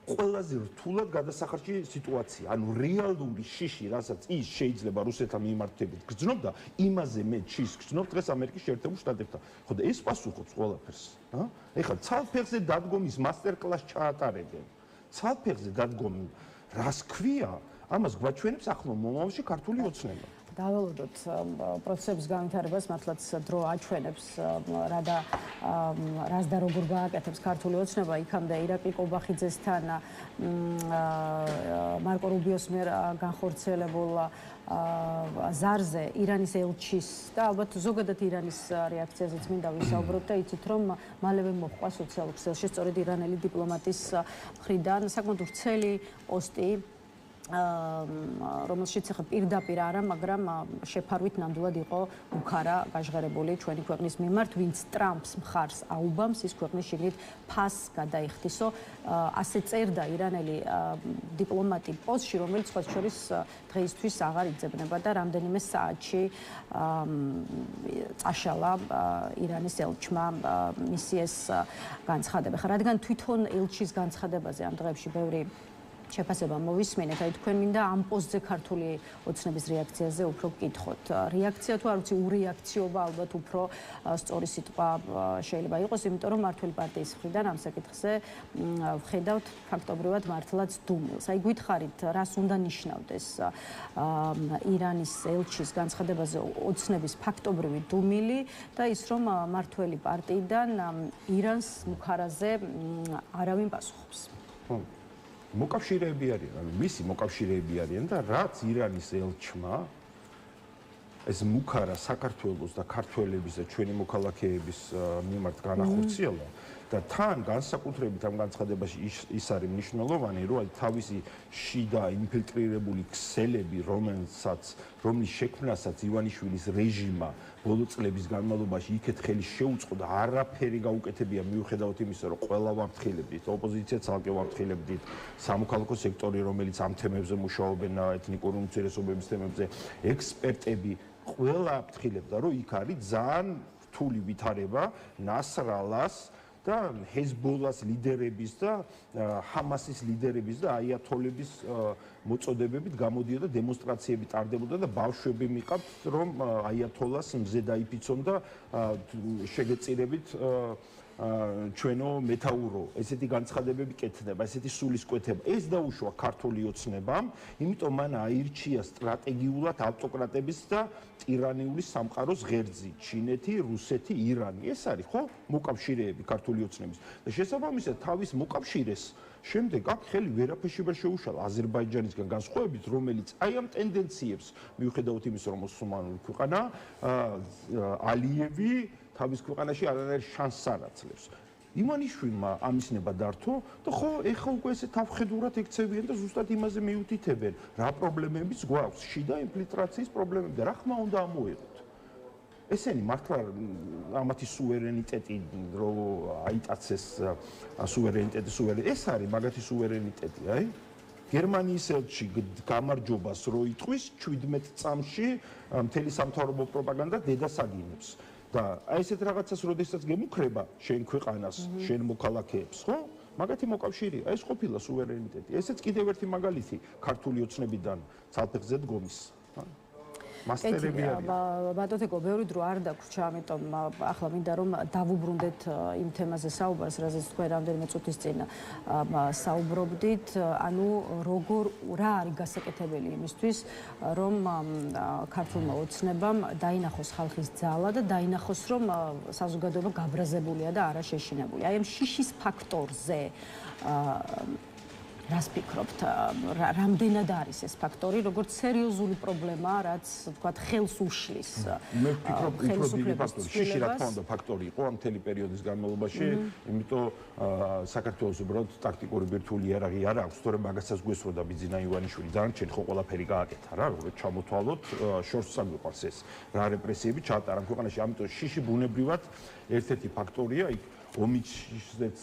ყველაზე რთულად გადასახარჯი სიტუაცია. ანუ რეალური შიში, რასაც ის შეიძლება რუსეთთან მიმართებით გრძნობდა, იმაზე მე შიშს გრძნობ დღეს ამერიკის შეერთებულ შტატებთან. ხო და ეს პასუხობს ყველაფერს, ეხლა ცალფეხზე დადგომის მასტერკლასს ჩაატარებენ. ცალფეხზე დადგომი რას ქვია? ამას გვაჩვენებს ახლო მომავალში ქართული ოცნება. დაველოდოთ პროცესების განვითარებას, მართლაც დრო აჩვენებს რა და რას და როგორ გააკეთებს ქართული ოცნება. იქამდე ირაკლი კობახიძესთან მარკო რუბიოს მიერ განხორციელებულ ზარზე ირანის ელჩის და ალბათ ზოგადად ირანის რეაქციაზეც მინდა ვისაუბროთ და იცით რომ მალევე მოჰყვა სოციალურ ქსელში სწორედ ირანელი დიპლომატის მხრიდან საკმაოდ ვრცელი პოსტი რომელშიც ახლა პირდაპირ არა, მაგრამ შეფარვით ნამდვილად იყო უქარა გაჟღერებული ჩვენი ქვეყნის მიმართ, ვინც ტრამპს მხარს აუბამს, ის ქვეყნის შიგნით ფასს გადაიხდისო. ასე წერდა ირანელი დიპლომატი პოსტში, რომელიც სხვა შორის დღეისთვის აღარ იძებნება და რამდენიმე საათში წაშალა ირანის ელჩმა მისი ეს განცხადება. რადგან თვითონ ელჩის განცხადებაზე ამ დღეებში ბევრი შეფასება მოვისმენთ, აი თქვენ მინდა ამ პოსტზე ქართული ოცნების რეაქციაზე უფრო გკითხოთ. რეაქცია თუ არ ვიცი, ურეაქციობა ალბათ უფრო სწორი სიტყვა შეიძლება იყოს, იმიტომ რომ მართველი პარტიის მხრიდან ამ საკითხზე ვხედავთ ფაქტობრივად მართლაც დუმილს. აი გითხარით, რას უნდა ნიშნავდეს ირანის ელჩის განცხადებაზე ოცნების ფაქტობრივი დუმილი და ის რომ მართველი პარტიიდან ირანს მუქარაზე არავინ პასუხობს. მოკავშირეები არიან, ანუ მისი მოკავშირეები არიან და რაც ირანის ელჩმა ეს მუქარა საქართველოს და ქართველების და ჩვენი მოქალაქეების მიმართ განახორციელა და თან განსაკუთრებით ამ განცხადებაში ის არის მნიშვნელოვანი, რომ თავისი შიდა ინფილტრირებული ქსელები, რომლის შექმნასაც ივანიშვილის რეჟიმმა ბოლო წლების განმავლობაში იქეთ ხელი შეუწყო და არაფერი გაუკეთებია მიუხედავად იმისა, რომ ყველა ვამრთხილებდით, ოპოზიცია ცალკე ვამრთხილებდით, სამოქალაქო სექტორი, რომელიც ამ თემებზე მუშაობენ, ეთნიკური უმცირესობების თემებზე, ექსპერტები ყველა აფრთხილებდა, რომ იქ არის ძალიან რთული ვითარება ნასრალას და ჰეზბოლას ლიდერების და ჰამასის ლიდერების და აიათოლების მოწოდებებით გამოდიოდა დემონსტრაციები ტარდებოდა და ბავშვები მიყავთ რომ აიათოლას მზე დაიფიცონ და შეგეწირებით ჩვენო მეთაურო ესეთი განცხადებები კეთდება ესეთი სულისკვეთება ეს დაუშვა ქართული ოცნებამ იმიტომ მან აირჩია სტრატეგიულად ავტოკრატების და ტირანიული სამყაროს ღერძი ჩინეთი, რუსეთი, ირანი ეს არის ხო მოკავშირეები ქართული ოცნების და შესაბამისად თავის მოკავშირეს შემდეგ აქ ხელი ვერაფერში ვერ შეუშალა აზერბაიჯანისგან განსხვავებით რომელიც აი ამ ტენდენციებს მიუხედავად იმისა რომ მუსულმანური ქვეყანა ალიევი თავის ქვეყანაში არანაირ შანსს არ აძლევს. ივანიშვილმა ამის ნება დართო და ხო ეხა უკვე ესე თავხედურად ექცევიან და ზუსტად იმაზე მიუთითებენ რა პრობლემებიც გვაქვს შიდა ინფილტრაციის პრობლემები და რა ხმა უნდა ამოიღოთ. ესენი მართლა ამათი სუვერენიტეტი რო აიტაცეს სუვერენიტეტი ეს არის მაგათი სუვერენიტეტი აი გერმანიის ელჩი გამარჯვებას რო იტყვის 17 წამში მთელი სამთავრობო პროპაგანდა დედას აგინებს. და აი ესეთ რაღაცას როდესაც გემუქრება შენ ქვეყანას, შენ მოქალაქეებს, ხო? მაგათი მოკავშირეა, ეს ყოფილა სუვერენიტეტი. ესეც კიდევ ერთი მაგალითი ქართული ოცნებიდან ცალფეხზე დგომის. მასტერები არიან. ბატონო, ბევრი დრო არ დაგვრჩა, ამიტომ ახლა მინდა რომ დავუბრუნდეთ იმ თემაზე საუბარს, რაზეც თქვენ რამდენიმე წუთის წინ საუბრობდით, ანუ რა არის გასაკეთებელი იმისთვის, რომ ქართულმა ოცნებამ დაინახოს ხალხის ძალა და დაინახოს, რომ საზოგადოება გაბრაზებულია და არა შეშინებული. აი ამ შიშის ფაქტორზე რას ფიქრობთ, რამდენად არის ეს ფაქტორი, როგორც სერიოზული პრობლემა, რაც თქვათ ხელს უშლის. მე ვფიქრობ, უფრო დიდი ფაქტორი, შიში რა თქმა უნდა ფაქტორი იყო ამ მთელი პერიოდის განმავლობაში, იმიტომ საქართველოს უბრალოდ ტაქტიკური ბირთვული იარაღი არ აქვს, თორემ მაგასაც გვესწროდა ბიძინა ივანიშვილი, დანარჩენ ხო ყველაფერი გააკეთა რა, რომ ჩამოთვალოთ, შორს წაგვიყვარს ეს. რა რეპრესიები ჩაატარა ქვეყანაში, ამიტომ შიში ბუნებრივად ერთ-ერთი ფაქტორია, იქ ომიშზეც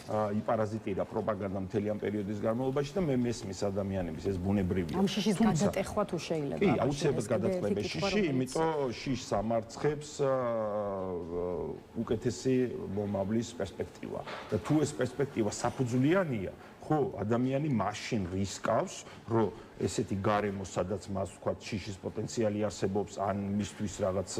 იპარაზიტირა პროპაგანდა მთელი ამ პერიოდის განმავლობაში და მე მესმის ადამიანების ეს ბუნებრივია. ამ შიშის გადატეხვა თუ შეიძლება. კი, აუცილებლად გადაწყვეტა შიში, იმიტომ შიშს ამარცხებს უკეთესი მომავლის პერსპექტივა. და თუ ეს პერსპექტივა საფუძვლიანია, ხო, ადამიანი მაშინ რისკავს, რომ ესეთი გარემო, სადაც მას ვთქვათ, შიშის პოტენციალი არსებობს, ან მისთვის რაღაც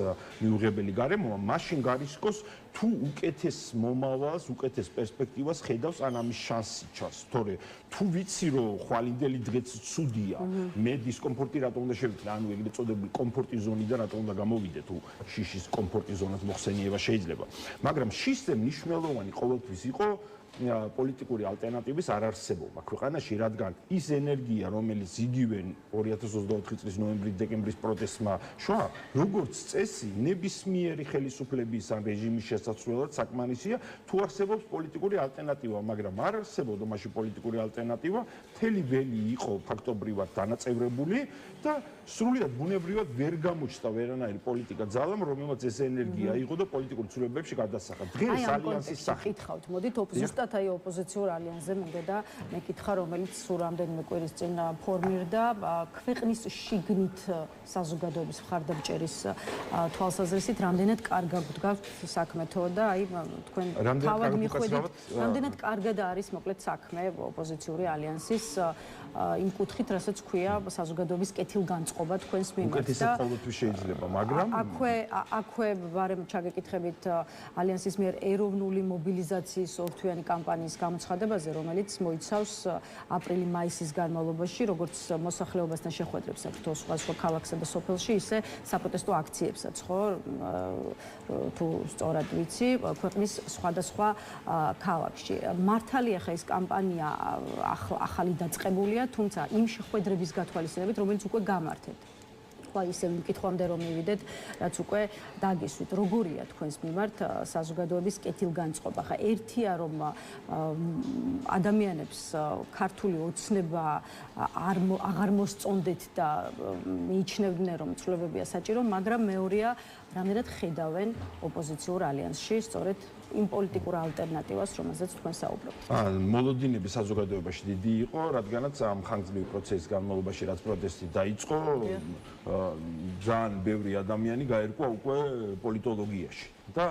მიუღებელი გარემოა, მაშინ გარისკოს თუ უკეთეს მომავალს, უკეთეს პერსპექტივას ხედავს, ან ამის შანსი ჩანს. თორე თუ ვიცი, რომ ხვალინდელი დღეც ცუდია, მე დისკომფორტი რატომ უნდა შევიქნა, ანუ ეგრეთ წოდებული კომფორტის ზონიდან რატომ უნდა გამოვიდე, თუ შიშის კომფორტის ზონას მოხსენიება შეიძლება. მაგრამ შისზე მნიშვნელოვანი ყოველთვის იყო პოლიტიკური ალტერნატივის არარსებობა ქვეყანაში, რადგან ის ენერგია, რომელიც იგივე 2024 წლის ნოემბრის-დეკემბრის პროტესტმა შვა, როგორც წესი, ნებისმიერი ხელისუფლების ან რეჟიმის შესაძლებლად საკმარისია, თუ არსებობს პოლიტიკური ალტერნატივა, მაგრამ არ არსებობდა მაშინ პოლიტიკური ალტერნატივა, მთელი ველი იყო ფაქტობრივად დანაწევრებული და სრულიად ბუნებრივად ვერ გამოჩნდა ვერანაირი პოლიტიკა ძალამ, რომელმაც ეს ენერგია იყო და პოლიტიკურ ცვლილებებში გადასახა. დღეს ალიანსის სახით გითხავთ, მოდით ზუსტად აი ოპოზიციურ ალიანსზე მინდა და მეკითხა, რომელიც სულ რამდენიმე კვირის წინ ფორმირდა ქვეყნის შიგნით საზოგადოების მხარდამჭერის თვალსაზრისით, რამდენად კარგად გდგავთ საქმეთო და აი თქვენ თავად მიხვედით, რამდენად კარგად არის მოკლედ საქმე ოპოზიციური ალიანსის იმ კუთხით, რასაც ქვია საზოგადოების კეთილგანწყობა თქვენს მიმართ და უკეთესად ყოველთვის შეიძლება, მაგრამ აქვე ბარემ ჩაგეკითხებით ალიანსის მიერ ეროვნული მობილიზაციის ორთვიანი კამპანიის გამოცხადებაზე, რომელიც მოიცავს აპრილი-მაისის განმავლობაში, როგორც მოსახლეობასთან შეხვედრებს აქვს სხვადასხვა ქალაქსა და სოფელში, ისე საპროტესტო აქციებსაც, ხო? თუ სწორად ვიცი, ქვეყნის სხვადასხვა ქალაქში. მართალია ხა ეს კამპანია ახალი დაწყებულია, თუმცა იმ შეხვედრების გათვალისწინებით, რომელიც უკვე გამართეთ. ისე მკითხვამდე რომ მივიდეთ, რაც უკვე დაგისვით. როგორია თქვენს მიმართ საზოგადოების კეთილგანწყობა? ხა ერთია რომ ადამიანებს ქართული ოცნება აღარ მოსწონდეთ და მიიჩნევდნენ რომ ცვლილებებია საჭირო, მაგრამ მეორეა რამდენად ხედავენ ოპოზიციურ ალიანსში სწორედ იმ პოლიტიკურ ალტერნატივას, რომელზეც თქვენ საუბრობთ. მოლოდინები საზოგადოებაში დიდი იყო, რადგანაც ამ ხანგრძლივი პროცესის განმავლობაში რაც პროტესტი დაიწყო, ძალიან ბევრი ადამიანი გაერკვა უკვე პოლიტოლოგიაში. და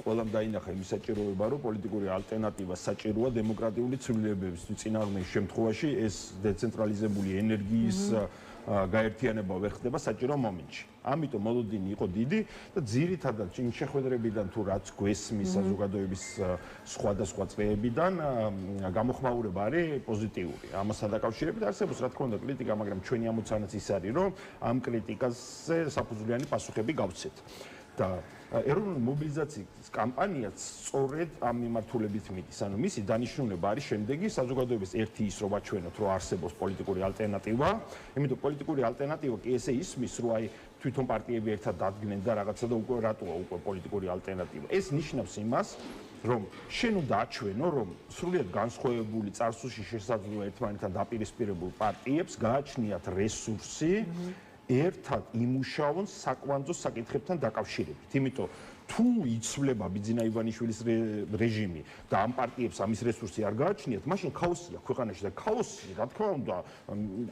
ყველამ დაინახა იმის საჭიროება, რომ პოლიტიკური ალტერნატივა საჭიროა დემოკრატიული ცვლილებების წინააღმდეგ შემთხვევაში ეს დეცენტრალიზებული ენერგიის გაერთიანება ვერ ხდება საჭირო მომენტში. ამიტომ მოლოდინი იყო დიდი და ძირითადად იმ შეხვედრებიდან თუ რაც გვესმის საზოგადოების სხვადასხვა წრეებიდან გამოხმაურება არის პოზიტიური. ამასთან დაკავშირებით არსებობს რა თქმა უნდა კრიტიკა, მაგრამ ჩვენი ამოცანაც ის არის, რომ ამ კრიტიკაზე საფუძვლიანი პასუხები გავცეთ. და ეროვნული მობილიზაციის კამპანიაც სწორედ ამ მიმართულებით მიდის. ანუ მისი დანიშნულება არის შემდეგი: საზოგადოების ერთი ის რომ აჩვენოთ, რომ არსებობს პოლიტიკური ალტერნატივა, იმიტომ პოლიტიკური ალტერნატივა კი ესე ისმის, რომ აი თვითონ პარტიები ერთად დადგნენ და რაღაცა და უკვე რატოა უკვე პოლიტიკური ალტერნატივა. ეს ნიშნავს იმას, რომ შენ უნდა აჩვენო, რომ სრულიად განსხვავებული წარსულში შესაძლოა ერთმანეთთან დაპირისპირებულ პარტიებს გააჩნიათ რესურსი ერთად იმუშაონ საკვანძო საკითხებთან დაკავშირებით. იმიტომ თუ იცვლება ბიძინა ივანიშვილის რეჟიმი და ამ პარტიებს ამის რესურსი არ გააჩნიათ, მაშინ ქაოსია ქვეყანაში და ქაოსი, რა თქმა უნდა,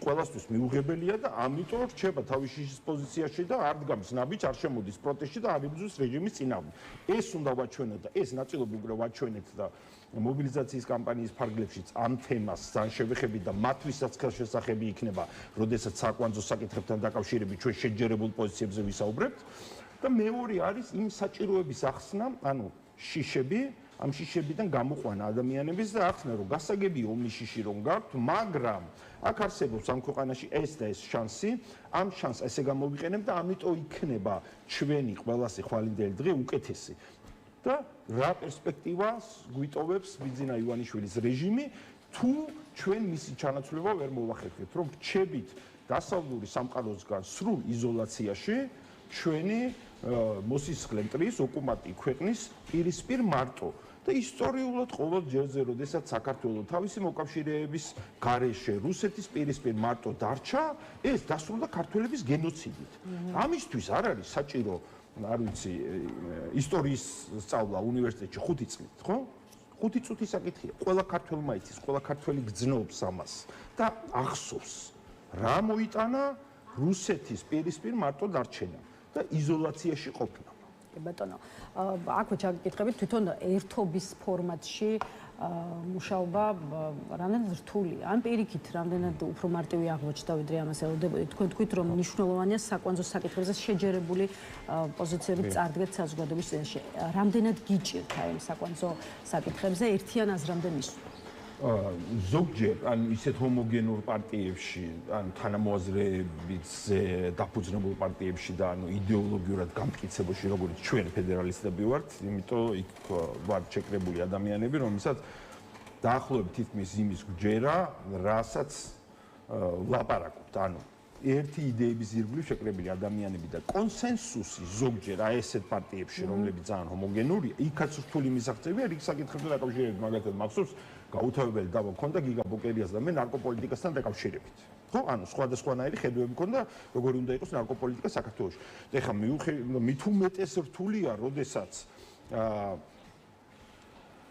ყველასთვის მიუღებელია და ამიტომ რჩება თავის შიშის პოზიციაში და არ დგამს ნაბიჯს, არ შემოდის პროტესტში და არ იბრძვის რეჟიმის წინააღმდეგ. ეს უნდა ვაჩვენოთ და ეს ნაწილობრივ უკვე ვაჩვენეთ და მობილიზაციის კამპანიის ფარგლებშიც ამ თემას ძალიან შევეხებით და მათვისაც ხელშესახები იქნება, როდესაც საკვანძო საკითხებთან დაკავშირებით ჩვენ შეჯერებულ პოზიციებზე ვისაუბრებთ. და მეორე არის იმ საჭიროების ახსნა, ანუ შიშები, ამ შიშებიდან გამოყვანა ადამიანების და ახსნა, რომ გასაგებია ომის შიში რომ გაქვთ, მაგრამ აქ არსებობს ამ ქვეყანაში ეს და ეს შანსი, ამ შანსს ესე გამოვიყენებ და ამიტომ იქნება ჩვენი ყველასი ხვალინდელი დღე უკეთესი. და რა პერსპექტივას გვიტოვებს ბიძინა ივანიშვილის რეჟიმი, თუ ჩვენ მისი ჩანაცვლება ვერ მოვახერხებთ, რომ რჩებით დასავლური სამყაროსგან სრულ იზოლაციაში ჩვენი მოსისხლე მტრის ოკუპანტი ქვეყნის პირისპირ მარტო და ისტორიულად ყოველ ჯერზე, როდესაც საქართველოს თავისი მოკავშირეების გარეშე რუსეთის პირისპირ მარტო დარჩა, ეს დასრულდა ქართველების გენოციდით. ამისთვის არ არის საჭირო, არ ვიცი, ისტორიის სწავლა უნივერსიტეტში 5 წლით, ხო? 5 წუთი საკითხია. ყველა ქართველმა იცის, ყველა ქართველი გძნობს ამას და ახსოვს, რა მოიტანა რუსეთის პირისპირ მარტო დარჩენა და იზოლაციაში ყოფნა. ბატონო, აქვე ჩაგეკითხებით თვითონ ერთობის ფორმატში მუშაობა რამდენად რთულია, ან პირიქით რამდენად უფრო მარტივი აღმოჩნდა, ვიდრე ამას ელოდებოდით. თქვენ თქვით, რომ მნიშვნელოვანია საკვანძო საკითხებზე შეჯერებული პოზიციებით წარდგეთ საზოგადოების წინაშე. რამდენად გიჭირთ აი ამ საკვანძო საკითხებზე ერთიან აზრამდე მისვლა? ზოგჯერ ან ისეთ ჰომოგენურ პარტიებში, ან თანამოაზრეებიზე დაფუძნებულ პარტიებში და ანუ იდეოლოგიურად გამტკიცებულში, როგორც ჩვენ ფედერალისტები ვართ, იმიტომ იქ ვართ შეკრებული ადამიანები, რომელსაც დაახლოებით თითქმის იმის გჯერა, რასაც ლაპარაკობთ, ანუ ერთი იდეების ირგვლივ შეკრებილი ადამიანები და კონსენსუსი ზოგჯერ აი ესეთ პარტიებში, რომლებიც ძალიან ჰომოგენურია, იქაც რთული მისაღწევია, რიგ საკითხებთან დაკავშირებით, მაგალითად მახსოვს გაუთავებელი დავა მქონდა გიგა ბოკერიას და მე ნარკოპოლიტიკასთან დაკავშირებით. ხო, ანუ სხვადასხვანაირი ხედვები მქონდა, როგორი უნდა იყოს ნარკოპოლიტიკა საქართველოში. ეხლა მით უმეტეს რთულია, როდესაც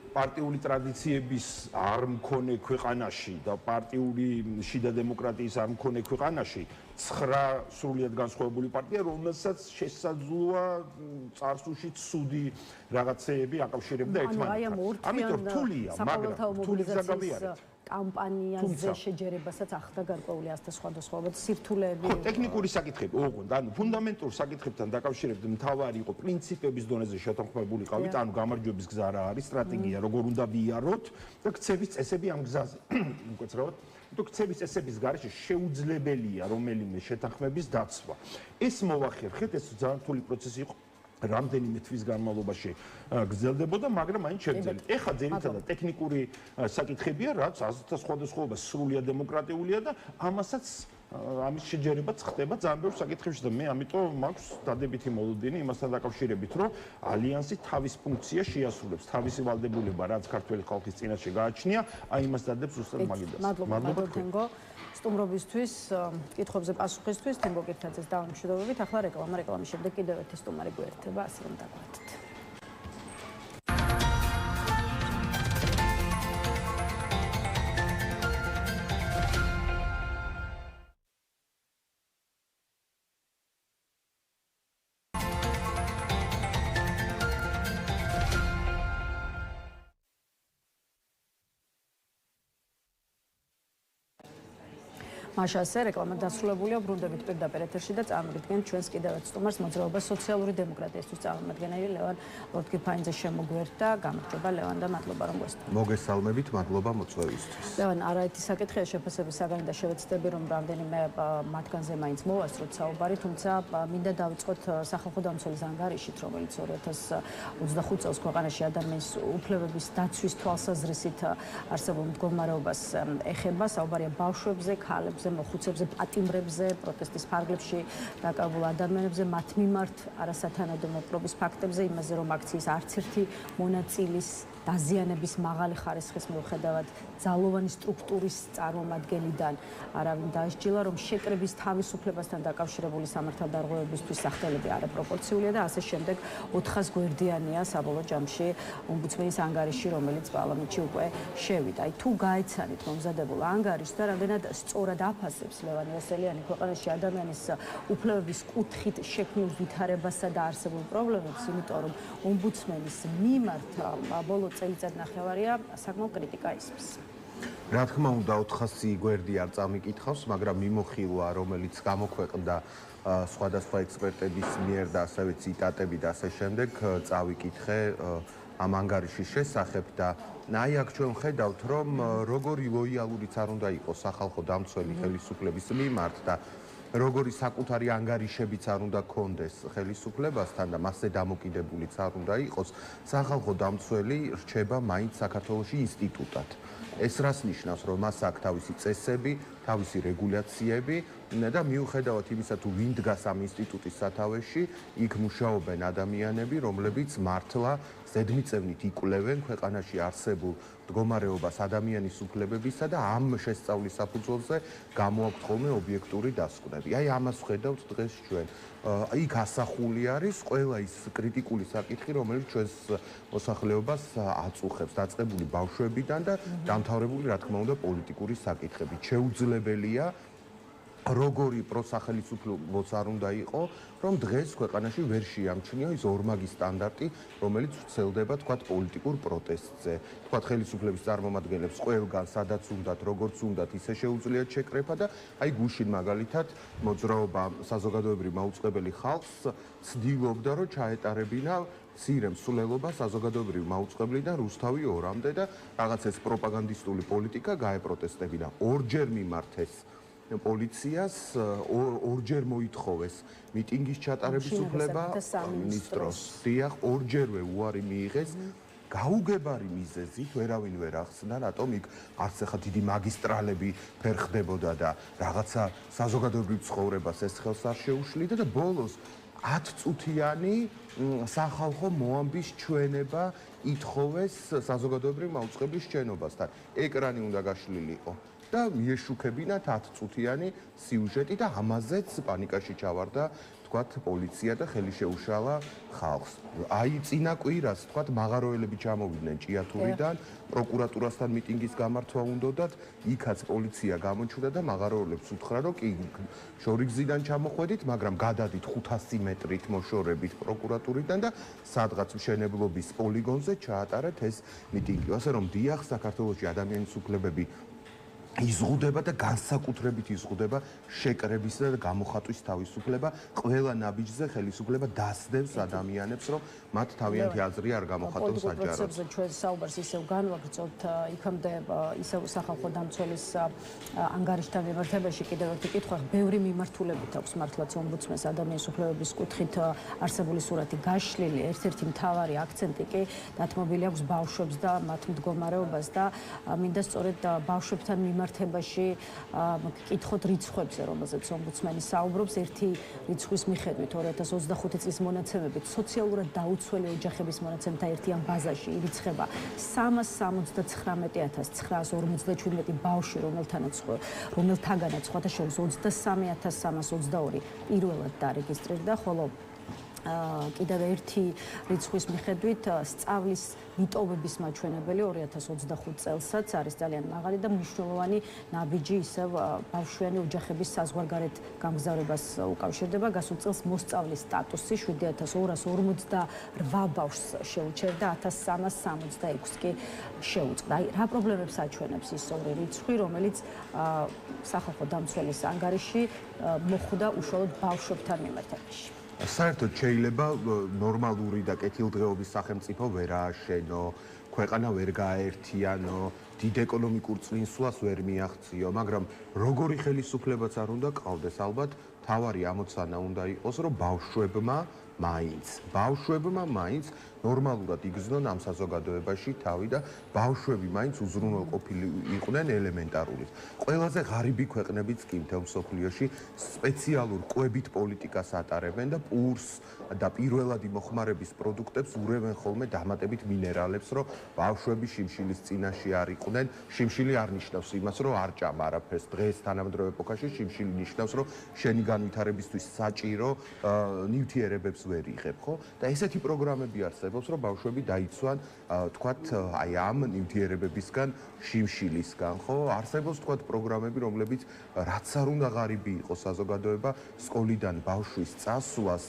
პარტიული ტრადიციების არ მქონე ქვეყანაში და პარტიული შიდა დემოკრატიის არ მქონე ქვეყანაში 9 სრულიად განსხვავებული პარტია, რომელსაც შესაძლოა წარსულში ცუდი რაღაცეები აკავშირებდა ერთმანეთთან. ამიტომ რთულია, მაგრამ რთული ზაგავი არის. კამპანიაზე შეჯერებასაც ახდა გარკვეული ასთა სხვადასხვაობად სირთულეები. ხო, ტექნიკური საკითხები, ოღონდ, ანუ ფუნდამენტურ საკითხებთან დაკავშირებით მთავარი იყო პრინციპების დონეზე შეთანხმებულიყავით, ანუ გამარჯვების გზა რა არის, სტრატეგია, როგორ უნდა ვიაროთ და ქცევის წესები ამ გზაზე. უკაცრავად, თუ ქცევის წესების გარეშე შეუძლებელია რომელიმე შეთანხმების დაცვა. ეს მოვახერხეთ, ეს ძალიან რთული პროცესი იყო. რამდენიმე თვის განმავლობაში გრძელდებოდა, მაგრამ მაინც შეგძელით. ეხლა ძირითადად ტექნიკური საკითხებია, რაც ასეთ სხვადასხვაობა სრულიად დემოკრატიულია და ამასაც ამის შეჯერებაც ხდება ძალიან ბევრ საკითხებში და მე ამიტომ მაქვს დადებითი მოლოდინი იმასთან დაკავშირებით, რომ ალიანსი თავის ფუნქციას შეასრულებს, თავისი ვალდებულება, რაც ქართული ხალხის წინაშე გააჩნია, აი იმას დადებს უბრალოდ მაგიდას. მადლობა თენგო. სტუმრობისთვის, კითხვებზე პასუხისთვის, თენგო კირთაძეს დავამშვიდობებით. ახლა რეკლამის შემდეგ კიდევ ერთი სტუმარი გვერდება, ასე რომ დაგვარდეთ. მაშასე რეკლამა დასრულებულია, ბრუნდებით პირდაპირ ეთერში და წარმოგიდგენთ ჩვენს კიდევ ერთ სტუმარს, მოძრაობა სოციალური დემოკრატიისთვის წარმომადგენელი ლევან ლორთქიფანიძე შემოგვერთა. გამარჯობა ლევან და მადლობა რომ გვესწრებთ. მოგესალმებით, მადლობა მოწვევისთვის. ლევან, არაერთი საკითხია შეფასების საგანი და შევეცდები რომ რამდენიმე მათგანზე მაინც მოვასწროთ საუბარი, თუმცა მინდა დავიწყოთ სახალხო დამცველის ანგარიშით, რომელიც 2025 წელს ქვეყანაში ადამიანის უფლებების დაცვის თვალსაზრისით არსებულ მდგომარეობას ეხება. საუბარია ბავშვებზე, ქალებზე, მოხუცებზე, პატიმრებზე, პროტესტის ფარგლებში დაკავებულ ადამიანებზე, მათ მიმართ არასათანადო მოპყრობის ფაქტებზე, იმაზე რომ აქციის არც ერთი მონაწილის დაზიანების მაღალი ხარისხის მიუხედავად ძალოვანი სტრუქტურის წარმომადგენლიდან არავინ დაესჯილა, რომ შეკრების თავისუფლებასთან დაკავშირებული სამართალდარღვევებისთვის სახდელები არაპროპორციულია და ასე შემდეგ 400 გვერდიანია საბოლოო ჯამში ომბუდსმენის ანგარიში, რომელიც პარლამენტში უკვე შევიდა. აი თუ გაეცანით მომზადებულ ანგარიშს და რამდენად სწორად აფასებს ლევან იოსელიანი ქვეყანაში ადამიანის უფლებების კუთხით შექმნილ ვითარებასა და არსებულ პრობლემებს, იმიტომ რომ ომბუდსმენის მიმართ ბოლო წელიწად ნახევარია საკმაო კრიტიკა ისმის. რა თქმა უნდა 400 გვერდი არ წამიკითხავს, მაგრამ მიმოხილვა, რომელიც გამოქვეყნდა სხვადასხვა ექსპერტების მიერ და ასევე ციტატები და ასე შემდეგ, წავიკითხე ამ ანგარიშის შესახებ და აი აქ ჩვენ ხედავთ, რომ როგორი ლოიალურიც არ უნდა იყოს სახალხო დამცველი ხელისუფლების მიმართ და როგორი საკუთარი ანგარიშებიც არ უნდა კონდეს ხელისუფლებასთან და მასზე დამოკიდებულიც არ უნდა იყოს, სახალხო დამცველი რჩება მაინც საქართველოში ინსტიტუტად. ეს რას ნიშნავს, რომ მას აქვს თავისი წესები, თავისი რეგულაციები და მიუხედავად იმისა, თუ ვინ დგას ამ ინსტიტუტის სათავეში, იქ მუშაობენ ადამიანები, რომლებიც მართლა ზედმიწევნით იკვლევენ ქვეყანაში არსებულ მდგომარეობას ადამიანის უფლებებისა და ამ შესწავლის საფუძველზე გამოაქვთ ხოლმე ობიექტური დასკვნები. აი ამას ვხედავთ დღეს ჩვენ. იქ ასახული არის ყველა ის კრიტიკული საკითხი, რომელიც ჩვენს მოსახლეობას აწუხებს, დაწყებული ბავშვებიდან და დამთავრებული, რა თქმა უნდა, პოლიტიკური საკითხებით. შეუძლებელია როგორი პროსახელისუფლებაც არ უნდა იყო, რომ დღეს ქვეყანაში ვერ შეამჩნია ის ორმაგი სტანდარტი, რომელიც ვრცელდება, თქვათ, პოლიტიკურ პროტესტზე. თქვათ, ხელისუფლების წარმომადგენლებს ყველგან, სადაც უნდათ, როგორც უნდათ, ისე შეუძლიათ შეკრება და აი გუშინ მაგალითად მოძრაობა საზოგადოებრივ მაუწყებელი ხალხს ცდილობდა, რომ ჩაეტარებინა მცირე მსვლელობა საზოგადოებრივ მაუწყებლიდან რუსთავი 2-მდე და რაღაც ეს პროპაგანდისტული პოლიტიკა გაეპროტესტებინა. ორჯერ მიმართეს პოლიციას, ორჯერ მოითხოვეს მიტინგის ჩატარების უფლება მინისტროს. დიახ, ორჯერვე უარი მიიღეს გაუგებარი მიზეზით ვერავინ ვერ ახსნა, რატომ იქ არც ახლა დიდი მაგისტრალები ფერხდებოდა და რაღაცა საზოგადოებრივ ცხოვრებას ეს ხელს არ შეუშლიდა და ბოლოს 10 წუთიანი სახალხო მოამბის ჩვენება ითხოვეს საზოგადოებრივ მაუწყებლის შენობასთან. ეკრანი უნდა გაშლილიყო და მიეშუქებინათ 10 წუთიანი სიუჟეტი და ამაზეც პანიკაში ჩავარდა თქვათ პოლიცია და ხელი შეუშალა ხალხს. აი წინა კვირას თქვათ მაღაროელები ჩამოვიდნენ ჭიათურიდან, პროკურატურასთან მიტინგის გამართვა უნდათ, იქაც პოლიცია გამოჩნდა და მაღაროელებს უთხრა, რომ კი შორიგზიდან ჩამოხვედით, მაგრამ გადადით 500 მეტრით მოშორებით პროკურატურიდან და სადღაც მშენებლობის პოლიგონზე ჩაატარეთ ეს მიტინგი. ასე რომ დიახ, საქართველოში ადამიანის უფლებები იზღუდება და განსაკუთრებით იზღუდება შეკრებისა და გამოხატვის თავისუფლება. ყველა ნაბიჯზე ხელისუფლება დასდევს ადამიანებს, რომ მათ თავიანთი აზრი არ გამოხატონ საჯაროდ. ჩვენ საუბარს ისევ განვაგრძობთ იქამდე ისევ სახალხო დამცველის ანგარიშთან მიმართებაში კიდევ ერთი კითხვა, ბევრი მიმართულებით აქვს მართლაც ომბუდსმენს ადამიანის უფლებების კუთხით არსებული სურათი გაშლილი. ერთ-ერთი მთავარი აქცენტი კი დათმობილი აქვს ბავშვებს და მათ მდგომარეობას და მინდა სწორედ ბავშვებთან მიმართებაში კითხოთ რიცხვებზე, რომელზეც ომბუდსმენი საუბრობს. ერთი რიცხვის მიხედვით 2025 წლის მონაცემებით სოციალურად დაუცველი ოჯახების მონაცემთა ერთიან ბაზაში ირიცხება 399,947 ბავშვი, რომელთაგანაც სხვათა შორის 23,322 პირველად დარეგისტრირდა, ხოლო კიდევ ერთი რიცხვის მიხედვით სწავლის მიტოვების მაჩვენებელი 2025 წელსაც არის ძალიან მაღალი და მნიშვნელოვანი ნაბიჯი ისევ ბავშვიანი ოჯახების საზღვარგარეთ გამგზავრებას უკავშირდება. გასულ წელს მოსწავლის სტატუსი 7,248 ბავშვს შეუჩერდა, 1,366 კი შეუწყდა. აი, რა პრობლემებს აჩვენებს ის ორი რიცხვი, რომელიც სახალხო დამცველის ანგარიში მოხვდა უშუალოდ ბავშვებთან მიმართებაში? საერთოდ შეიძლება ნორმალური და კეთილდღეობის სახელმწიფო ვერ ააშენო, ქვეყანა ვერ გააერთიანო, დიდ ეკონომიკურ წინსვლას ვერ მიაღწიო, მაგრამ როგორი ხელისუფლებაც არ უნდა ყავდეს, ალბათ თავარი ამოცანა უნდა იყოს, რომ ბავშვებმა მაინც ნორმალურად იგრძნონ ამ საზოგადოებაში თავი და ბავშვები მაინც უზრუნველყოფილი იყვნენ ელემენტარული. ყველაზე ღარიბი ქვეყნებიც კი მთელ მსოფლიოში სპეციალურ კვებით პოლიტიკას ატარებენ და პურს და პირველადი მოხმარების პროდუქტებს ურევენ ხოლმე დამატებით მინერალებს, რომ ბავშვები შიმშილის წინაშე არ იყვნენ. შიმშილი არ ნიშნავს იმას, რომ არ ჭამ არაფერს. დღეს თანამედროვე ეპოქაში შიმშილი ნიშნავს, რომ შენი განვითარებისთვის საჭირო ნივთიერებებს ვერ იღებ, ხო? და ესეთი პროგრამები არსებობს, რომ ბავშვები დაიცვან, თქვათ, აი ამ ნივთიერებებისგან, შიმშილისგან, ხო? არსებობს თქვათ პროგრამები, რომლებიც რაც არ უნდა ღარიბი იყოს საზოგადოება, სკოლიდან ბავშვის წასვლას,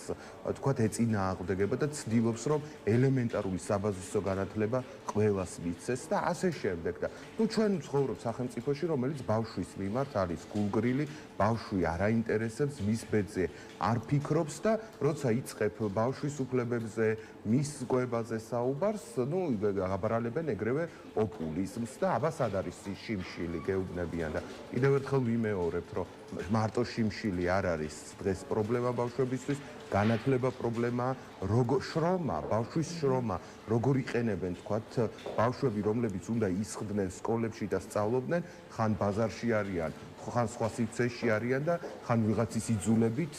თქვათ, ეწინააღმდეგება და ცდილობს, რომ ელემენტარული საბაზისო განათლება ყველას მიცეს და ასე შემდეგ. და ჩვენ ვცხოვრობთ სახელმწიფოში, რომელიც ბავშვის მიმართ არის გულგრილი, ბავშვი არ აინტერესებს, მის ბედზე არ ფიქრობს და როცა იწყებ ბავშვის უფლებებზე, მის კვებაზე საუბარს, აბარალებენ ეგრევე პოპულიზმს და აბა სად არის შიმშილი გეუბნებიან და კიდევ ერთხელ ვიმეორებთ, რომ მარტო შიმშილი არ არის დღეს პრობლემა ბავშვებისთვის, განათლება პრობლემაა, ბავშვის შრომა, როგორ იყენებენ, თქვათ, ბავშვები, რომლებიც უნდა ისხდნენ სკოლებში და სწავლობდნენ, ხან ბაზარში არიან, ხან სხვა სივრცეში არიან და ხან ვიღაცის იძულებით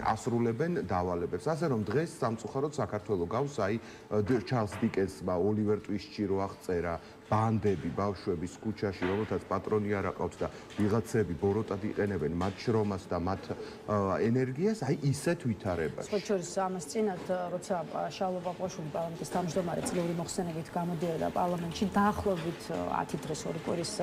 ასრულებენ დავალებებს. ასე რომ დღეს სამწუხაროდ საქართველო გავს აი ჩარლს დიკენსმა ოლივერ ტვისტში რო აღწერა ბანდები ბავშვების ქუჩაში, რომელთაც პატრონი არ აყავთ და ვიღაცები ბოროტად იყენებენ მათ შრომას და მათ ენერგიას, აი ისეთ ვითარებაში. სხვა შორის ამას წინათ, როცა შალვა პაპუაშვილი პარლამენტის თავმჯდომარე წლიური მოხსენებით გამოდიოდა პარლამენტში, დაახლოებით 10 დღეს ორი კვირის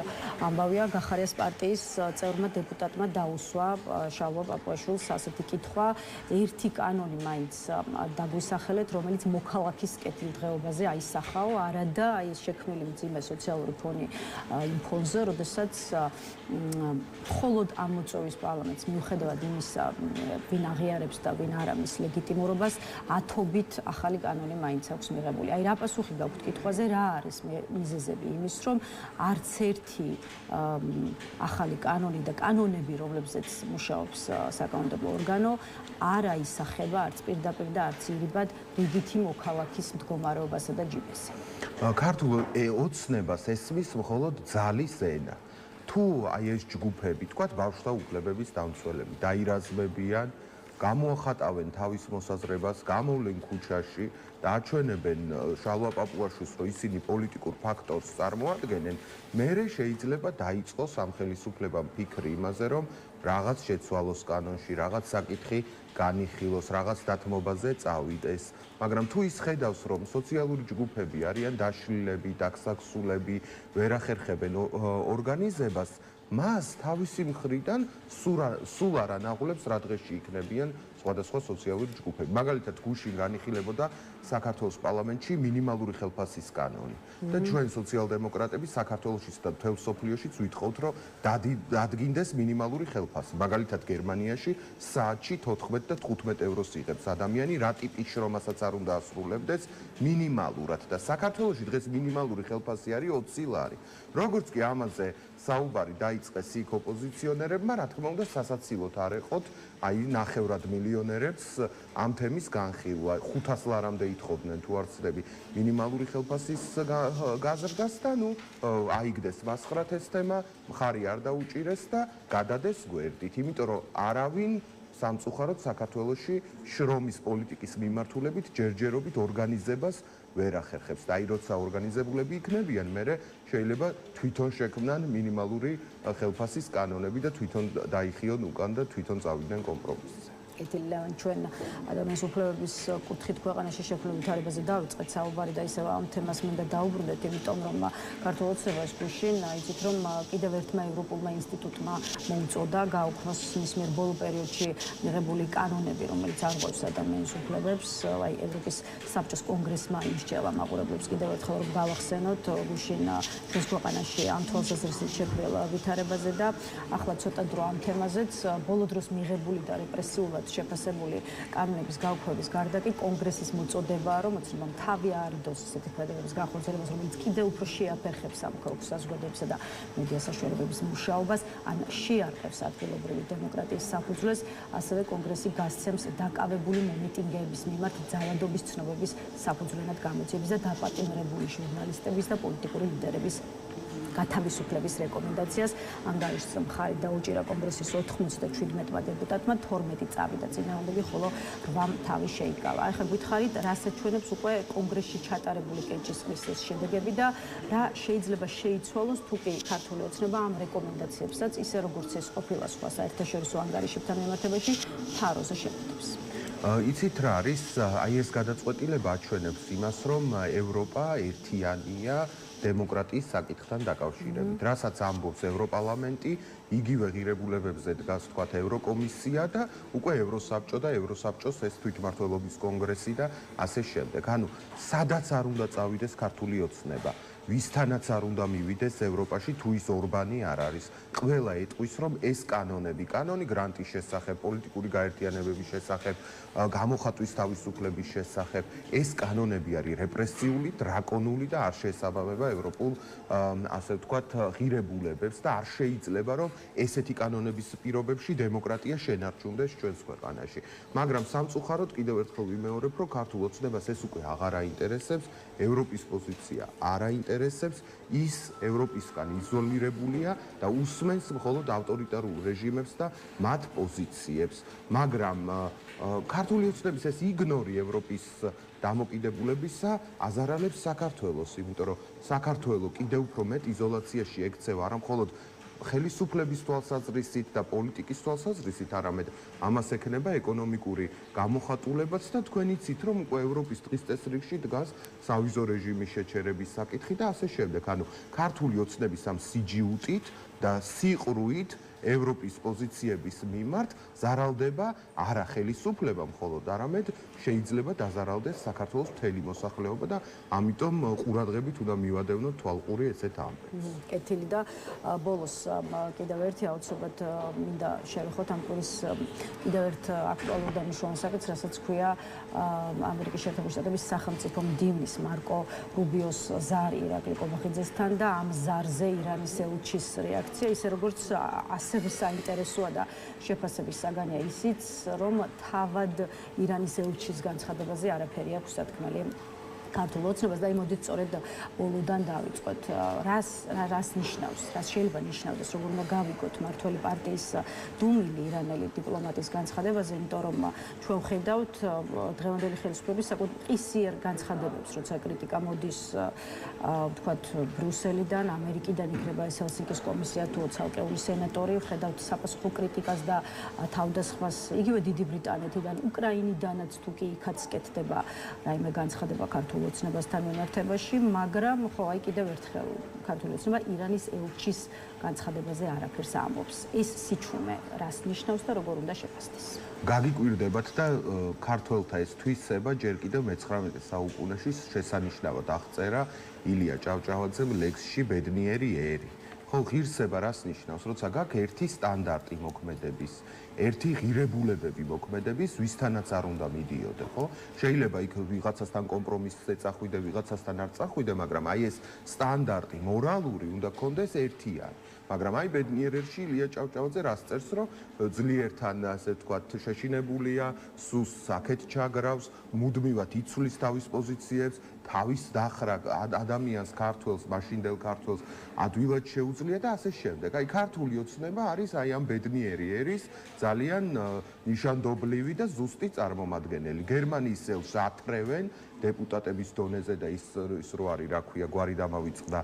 ამბავია, გახარიას პარტიის წევრმა დეპუტატმა დაუსვა შალვა პაპუაშვილს ასეთი კითხვა, ერთი კანონი მაინც დაგვისახელეთ, რომელიც მოქალაქის კეთილდღეობაზე აისახაო, არადა აი ეს შექმნილი მძიმე რომელიმე სოციალური ფონი იმ ფონზე, როდესაც მხოლოდ ამ მოწვევის პარლამენტს მიუხედავად იმისა, ვინ აღიარებს და ვინ არ ამის ლეგიტიმურობას, ათობით ახალი კანონი მაინც აქვს მიღებული. აი რა პასუხი გაქვთ კითხვაზე, რა არის მიზეზები იმის, რომ არც ერთი ახალი კანონი და კანონები, რომლებზეც მუშაობს საკანონმდებლო ორგანო, არ აისახება არც პირდაპირ და არც ირიბად რიგითი მოქალაქის მდგომარეობასა და ჯიბესზე. ქართულ ოცნებას ესმის მხოლოდ ძალის ენა. თუ აი ეს ჯგუფები, თქვათ ბავშვთა უფლებების დამცველები, დაირაზმებიან, გამოახატავენ თავის მოსაზრებას, გამოვლენ ქუჩაში და აჩვენებენ შალვა პაპუაშვილს, რომ ისინი პოლიტიკურ ფაქტორს წარმოადგენენ, მერე შეიძლება დაიწყოს ამ ხელისუფლებამ ფიქრი იმაზე, რომ რაღაც შეცვალოს კანონში, რაღაც საკითხი განიხილოს, რაღაც დათმობაზე წავიდეს. მაგრამ თუ ის ხედავს, რომ სოციალური ჯგუფები არიან დაშლილები, დაქსაქსულები, ვერ ახერხებენ ორგანიზებას, მას თავისი მხრიდან სულ არ ანაღულებს რა დღეში იქნებიან სხვადასხვა სოციალური ჯგუფები. მაგალითად, გუშინ განიხილებოდა საქართველოს პარლამენტში მინიმალური ხელფასის კანონი. და ჩვენ სოციალ-დემოკრატები საქართველოშიც და მთელ მსოფლიოშიც ვითხოვთ, რომ დადგინდეს მინიმალური ხელფასი. მაგალითად, გერმანიაში საათში 14 და 15 ევროს იღებს ადამიანი, რა ტიპის შრომასაც არ უნდა ასრულებდეს მინიმალურად და საქართველოში დღეს მინიმალური ხელფასი არის 20 ლარი. როგორც კი ამაზე საუბარი დაიწყეს იქ ოპოზიციონერებმა, რა თქმა უნდა, სასაცილოდ არ ეყოთ აი ნახევრად მილიონერებს ამ თემის განხილვა. 500 ლარამდე ითხოვდნენ თუ არ ვცდები მინიმალური ხელფასის გაზრდას და ნუ აიგდეს მასხრათ ეს თემა, მხარი არ დაუჭირეს და გადადეს გვერდით, იმიტომ რომ არავინ სამწუხაროდ საქართველოში შრომის პოლიტიკის მიმართულებით ჯერჯერობით ორგანიზებას ვერ ახერხებს და აი როცა ორგანიზებულები იქნებიან, მერე შეიძლება თვითონ შექმნან მინიმალური ხელფასის კანონები და თვითონ დაიხიონ უკან და თვითონ წავიდნენ კომპრომისზე. ეთილევან ჩვენ ადამიანის უფლებების კუთხით ქვეყანაში შექმნილ ვითარებაზე დავიწყეთ საუბარი და ისევ ამ თემას მინდა დაუბრუნდეთ, იმიტომ რომ ქართულ ოცნებას გუშინ იცით რომ კიდევ ერთმა ევროპულმა ინსტიტუტმა მოუწოდა გაუქმოს მის მიერ ბოლო პერიოდში მიღებული კანონები, რომელიც არღვევს ადამიანის უფლებებს. აი ევროპის საბჭოს კონგრესმა იმსჯელა მაყურებლებს კიდევ ერთხელ რომ გავახსენოთ გუშინ ჩვენს ქვეყანაში ამ თვალსაზრისით შექმნილ ვითარებაზე და ახლა ცოტა დრო ამ თემაზეც ბოლო დროს მიღებული და რეპრესიულად შეფასებული კანონების გაუქმების გარდა კი კონგრესის მოწოდებაა, რომ ოცნებამ თავი აარიდოს ესეთი ქმედებების განხორციელებას, რომელიც კიდევ უფრო შეაფერხებს ამ ქოქს საზოგადოებისა და მედია საშუალებების მუშაობას, ან შეარყევს ადგილობრივი დემოკრატიის საფუძვლეს, ასევე კონგრესი გასცემს დაკავებული მომიტინგეების მიმართ ძალადობის ცნობების საფუძვლიანად გამოძიების და დაპატიმრებული ჟურნალისტების და პოლიტიკური ლიდერების გათავისუფლების რეკომენდაციას. ანგარიშს მხარი დაუჭირა კონგრესის 97-მა დეპუტატმა, 12 წავიდა წინააღმდეგი, ხოლო 8 თავი შეიკავა. ახლა გითხარით, რას აჩვენებს უკვე კონგრესში ჩატარებული კენჭისყრის შედეგები და რა შეიძლება შეიცვალოს თუ კი ქართული ოცნება ამ რეკომენდაციებსაც, ისე როგორც ეს ყოფილა სხვა საერთაშორისო ანგარიშებთან მიმართებაში, თაროზე შემოწმებს. იცით რა არის? აი ეს გადაწყვეტილება აჩვენებს იმას, რომ ევროპა ერთიანია დემოკრატიის საკითხთან დაკავშირებით. რასაც ამბობს ევროპარლამენტი, იგივე ღირებულებებზე დგას თქვათ ევროკომისია და უკვე ევროსაბჭო და ევროსაბჭოს ეს თვითმმართველობის კონგრესი და ასე შემდეგ. ანუ სადაც არ უნდა წავიდეს ქართული ოცნება, ვისთანაც არ უნდა მივიდეს ევროპაში თუ ის ორბანი არ არის. ყველა ეტყვის, რომ ეს კანონი გრანტის შესახებ, პოლიტიკური გაერთიანებების შესახებ, გამოხატვის თავისუფლების შესახებ, ეს კანონები არის რეპრესიული, დრაკონული და არ შეესაბამება ევროპულ ასე ვთქვათ ღირებულებებს და არ შეიძლება რომ ესეთი კანონების პირობებში დემოკრატია შენარჩუნდეს ჩვენს ქვეყანაში. მაგრამ სამწუხაროდ კიდევ ერთხელ ვიმეორებ, რომ ქართულ ოცნებას ეს უკვე აღარ აინტერესებს, ევროპის პოზიცია არ აინტერესებს, ის ევროპისგან იზოლირებულია და უსმენს მხოლოდ ავტორიტარულ რეჟიმებს და მათ პოზიციებს. მაგრამ ქართული ოცნების ეს იგნორი ევროპის დამოკიდებულებისა აზარალებს საქართველოს, იმიტომ რომ საქართველო კიდევ უფრო მეტ იზოლაციაში ექცევა არა მხოლოდ ხელისუფლების თვალსაზრისით და პოლიტიკის თვალსაზრისით, არამედ ამას ექნება ეკონომიკური გამოხატულებაც და თქვენ იცით, რომ უკვე ევროპის დღის წესრიგში დგას სავიზო რეჟიმის შეჩერების საკითხი და ასე შემდეგ. ანუ ქართული ოცნების ამ სიჯიუტით და სიყრუით ევროპის პოზიციების მიმართ ზარალდება არა ხელისუფლება მხოლოდ, არამედ შეიძლება დაზარალდეს საქართველოს მთელი მოსახლეობა და ამიტომ ყურადღებით უნდა მივადევნოთ თვალყური ესეთ ამბებს. კეთილი და ბოლოს კიდევ ერთი აუცილებლად მინდა შევეხოთ ამ კვირის კიდევ ერთ აქტუალურ და მნიშვნელოვან საკითხს, რასაც ქვია ამერიკის შეერთებული შტატების სახელმწიფო მდივნის მარკო რუბიოს ზარი ირაკლი კობახიძესთან და ამ ზარზე ირანის ელჩის რეაქცია, ისე როგორც ასევე საინტერესოა და შეფასების საგანია ისიც, რომ თავად ირანის ელჩის განცხადებაზე არაფერი აქვს სათქმელი ქართულ ოცნებას და იმოდით სწორედ ბოლოდან დავიწყოთ. რას ნიშნავს, რას შეიძლება ნიშნავდეს, როგორ უნდა გავიგოთ მართველი პარტიის დუმილი ირანელი დიპლომატის განცხადებაზე, იმიტომ რომ ჩვენ ვხედავთ დღევანდელი ხელისუფლების საკუთარ ყისიერ განცხადებებს, როცა კრიტიკა მოდის ვთქვათ ბრიუსელიდან, ამერიკიდან იქნება ეს ჰელსინკის კომისია თუ ცალკეული სენატორი, ვხედავთ საპასუხო კრიტიკას და თავდასხმას იგივე დიდი ბრიტანეთიდან, უკრაინიდანაც თუ კი იქაც კეთდება რაიმე განცხადება ქართულ ოცნებასთან მიმართებაში, მაგრამ ხო აი კიდევ ერთხელ ქართული ოცნება ირანის ელჩის განცხადებაზე არაფერს ამბობს. ეს სიჩუმე რას ნიშნავს და როგორ უნდა შეფასდეს? გაგიკვირდებათ და ქართველთა ეს თვისება ჯერ კიდევ მე-19 საუკუნეში შესანიშნავად აღწერა ილია ჭავჭავაძემ ლექსში ბედნიერი ერი. ხო, ღირსება რას ნიშნავს, როცა გაქვს ერთი სტანდარტი მოქმედების, ერთი ღირებულებები მოქმედების, ვისთანაც არ უნდა მიდიოდე, ხო? შეიძლება იქ ვიღაცასთან კომპრომისს ეწახვიდე, ვიღაცასთან არ წახვიდე, მაგრამ აი ეს სტანდარტი მორალური უნდა გქონდეს ერთიანი. მაგრამ აი ბედნიერერში ილია ჭავჭავაძე რას წერს, რომ ძლიერთან ასე ვთქვათ შეშინებულია, სუსს აქეთ ჩაგრავს, მუდმივად იცვლის თავის პოზიციებს, თავის დახრა ადამიანს ქართველს, მაშინდელ ქართველს ადვილად შეუძლია და ასე შემდეგ. აი ქართული ოცნება არის აი ამ ბედნიერი ერის ძალიან ნიშანდობლივი და ზუსტი წარმომადგენელი. გერმანიის ელჩს ათრევენ დეპუტატების დონეზე და ის რო არის, რა ქვია, გვარი დამავიწყდა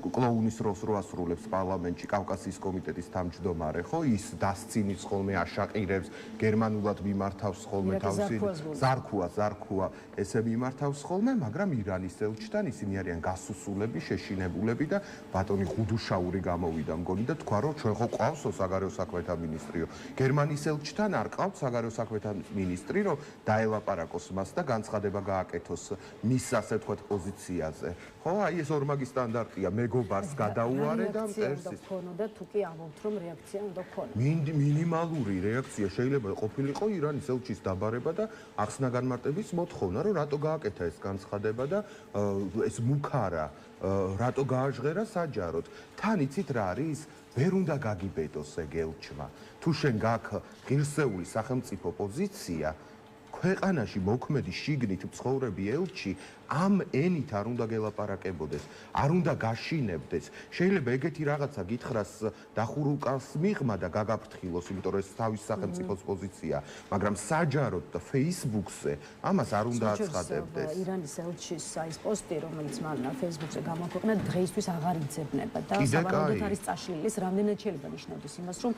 კლოუნის როლს რო ასრულებს პარლამენტში კავკასიის კომიტეტის თავმჯდომარე, ხო? ის დასცინის ხოლმე აშაყირებს, გერმანულად მიმართავს ხოლმე თავისი ზარქუა, ესე მიმართავს ხოლმე, მაგრამ ირანის ელჩთან ისინი არიან გასუსულები, შეშინებულები და ბატონი ხუდუშაური გამოვიდა მგონი და თქვა, რომ ჩვენ ხო ყავსო საგარეო საქმეთა მინისტრიო. გერმანიის ელჩთან არ ყავთ საგარეო საქმეთა მინისტრი, რომ დაელაპარაკოს მას და განცხადება გააკეთოს მის ასე ვთქვათ პოზიციაზე. ხო, აი ეს ორმაგი სტანდარტია, მეგობარს გადაუარე და მტერს ის. და თუ კი ამბობთ, რომ რეაქცია უნდა გქონდეს. მინიმალური რეაქცია შეიძლება ყოფილიყო ირანის ელჩის დაბარება და ახსნა განმარტების მოთხოვნა, რომ რატო გააკეთა ეს განცხადება და ეს მუქარა რატო გააჟღერა საჯაროდ. თან იცით რა არის? ვერ უნდა გაგიბედოს ეგ ელჩმა. თუ შენ გაქვს ღირსეული სახელმწიფო პოზიცია, ქვეყანაში მოქმედი შიგნით მცხოვრები ელჩი ამ ენით არ უნდა გელაპარაკებოდეს, არ უნდა გაშინებდეს. შეიძლება ეგეთი რაღაცა გითხრას დახურულკანს მიღმა და გაგაფრთხილოს, იმიტომ რომ ეს თავის სახელმწიფოს პოზიცია, მაგრამ საჯაროდ და Facebook-ზე ამას არ უნდა აცხადებდეს. ირანის ელჩის ის პოსტი, რომელიც მან Facebook-ზე გამოაქვეყნა, დღეისთვის აღარ იძებნება და სავარაუდოდ არის წაშლილი. ეს რამდენად შეიძლება ნიშნავდეს იმას, რომ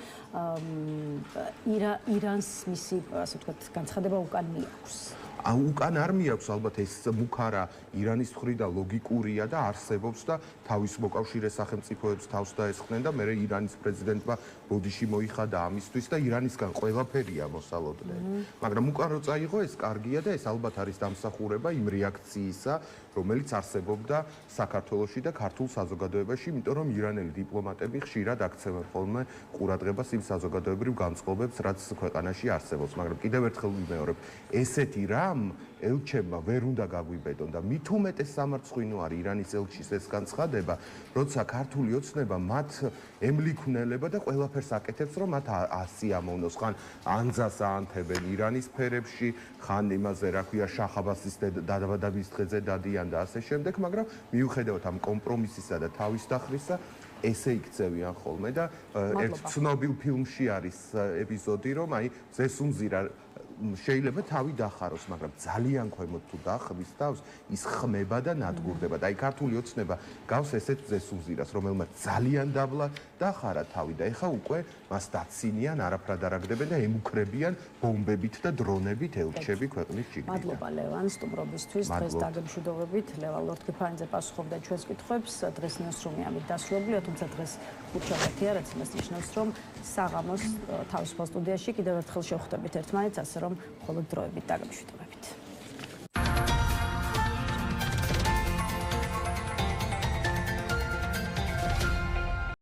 ირანს მისი, ასე ვთქვათ, განცხადება უკან მიაქვს. უკან არ მიაქვს ალბათ ეს მუქარა ირანის მხრიდან ლოგიკურია და არსებობს და თავის მოკავშირე სახელმწიფოებს თავს დაესხნენ და მე ირანის პრეზიდენტმა ბოდიში მოიხადა ამისთვის და ირანისგან ყველაფერია მოსალოდნე. მაგრამ უკან რო წაიღო ეს კარგია და ეს ალბათ არის დამსახურება იმ რეაქციისა, რომელიც არსებობდა საქართველოში და ქართულ საზოგადოებაში, იმიტომ რომ ირანელი დიპლომატები ხშირად აქცევენ ხოლმე ყურადღებას იმ საზოგადოებრივ განწყობებს, რაც ქვეყანაში არსებობს. მაგრამ კიდევ ერთხელ ვიმეორებ, ესეთი რამ ელჩებმა ვერ უნდა გაგვიბედონ და მით უმეტეს სამარცხვინო არის ირანის ელჩის ეს განცხადება, როცა ქართული ოცნება მათ ემლიქმნელება და ყველაფერს აკეთებს, რომ მათ ასიამოვნოს, ხან ანძას აანთებენ ირანის ფერებში, ხან იმაზე, რა ქვია, შაჰ-აბასის დაბადების დღეზე დადიან და ასე შემდეგ, მაგრამ მიუხედავად ამ კომპრომისისა და თავის დახლისა, ესე იქცევიან ხოლმე და ერთ ცნობილ ფილმში არის ეპიზოდი, რომ აი ზესუნზირა შეიძლება თავი დახაროს, მაგრამ ძალიან ქვემოთ თუ დახვის თავს, ის ხმება და ნადგურდება. და აი ქართული ოცნება გავს ესეთ ზესუზირას, რომელმაც ძალიან დაბლა დახარა თავი და ეხა უკვე მას დაცინიან, არაფრად არ აგდებენ და ემუქრებიან ბომბებით და დრონებით ელჩები ქვეყნის შიგნიდან. მადლობა ლევან სტუმრობისთვის. დღეს დაგემშვიდობებით. ლევან ლორთქიფანიძე პასუხობდა ჩვენს კითხვებს. დღეს ნიუსრუმი ამით დასრულებულია, თუმცა დღეს ხუთშაბათია, რაც იმას ნიშნავს, რომ საღამოს თავისუფალ სტუდიაში კიდევ ერთხელ შევხვდებით ერთმანეთს, ასე რომ მხოლოდ დროებით დაგემშვიდობებით.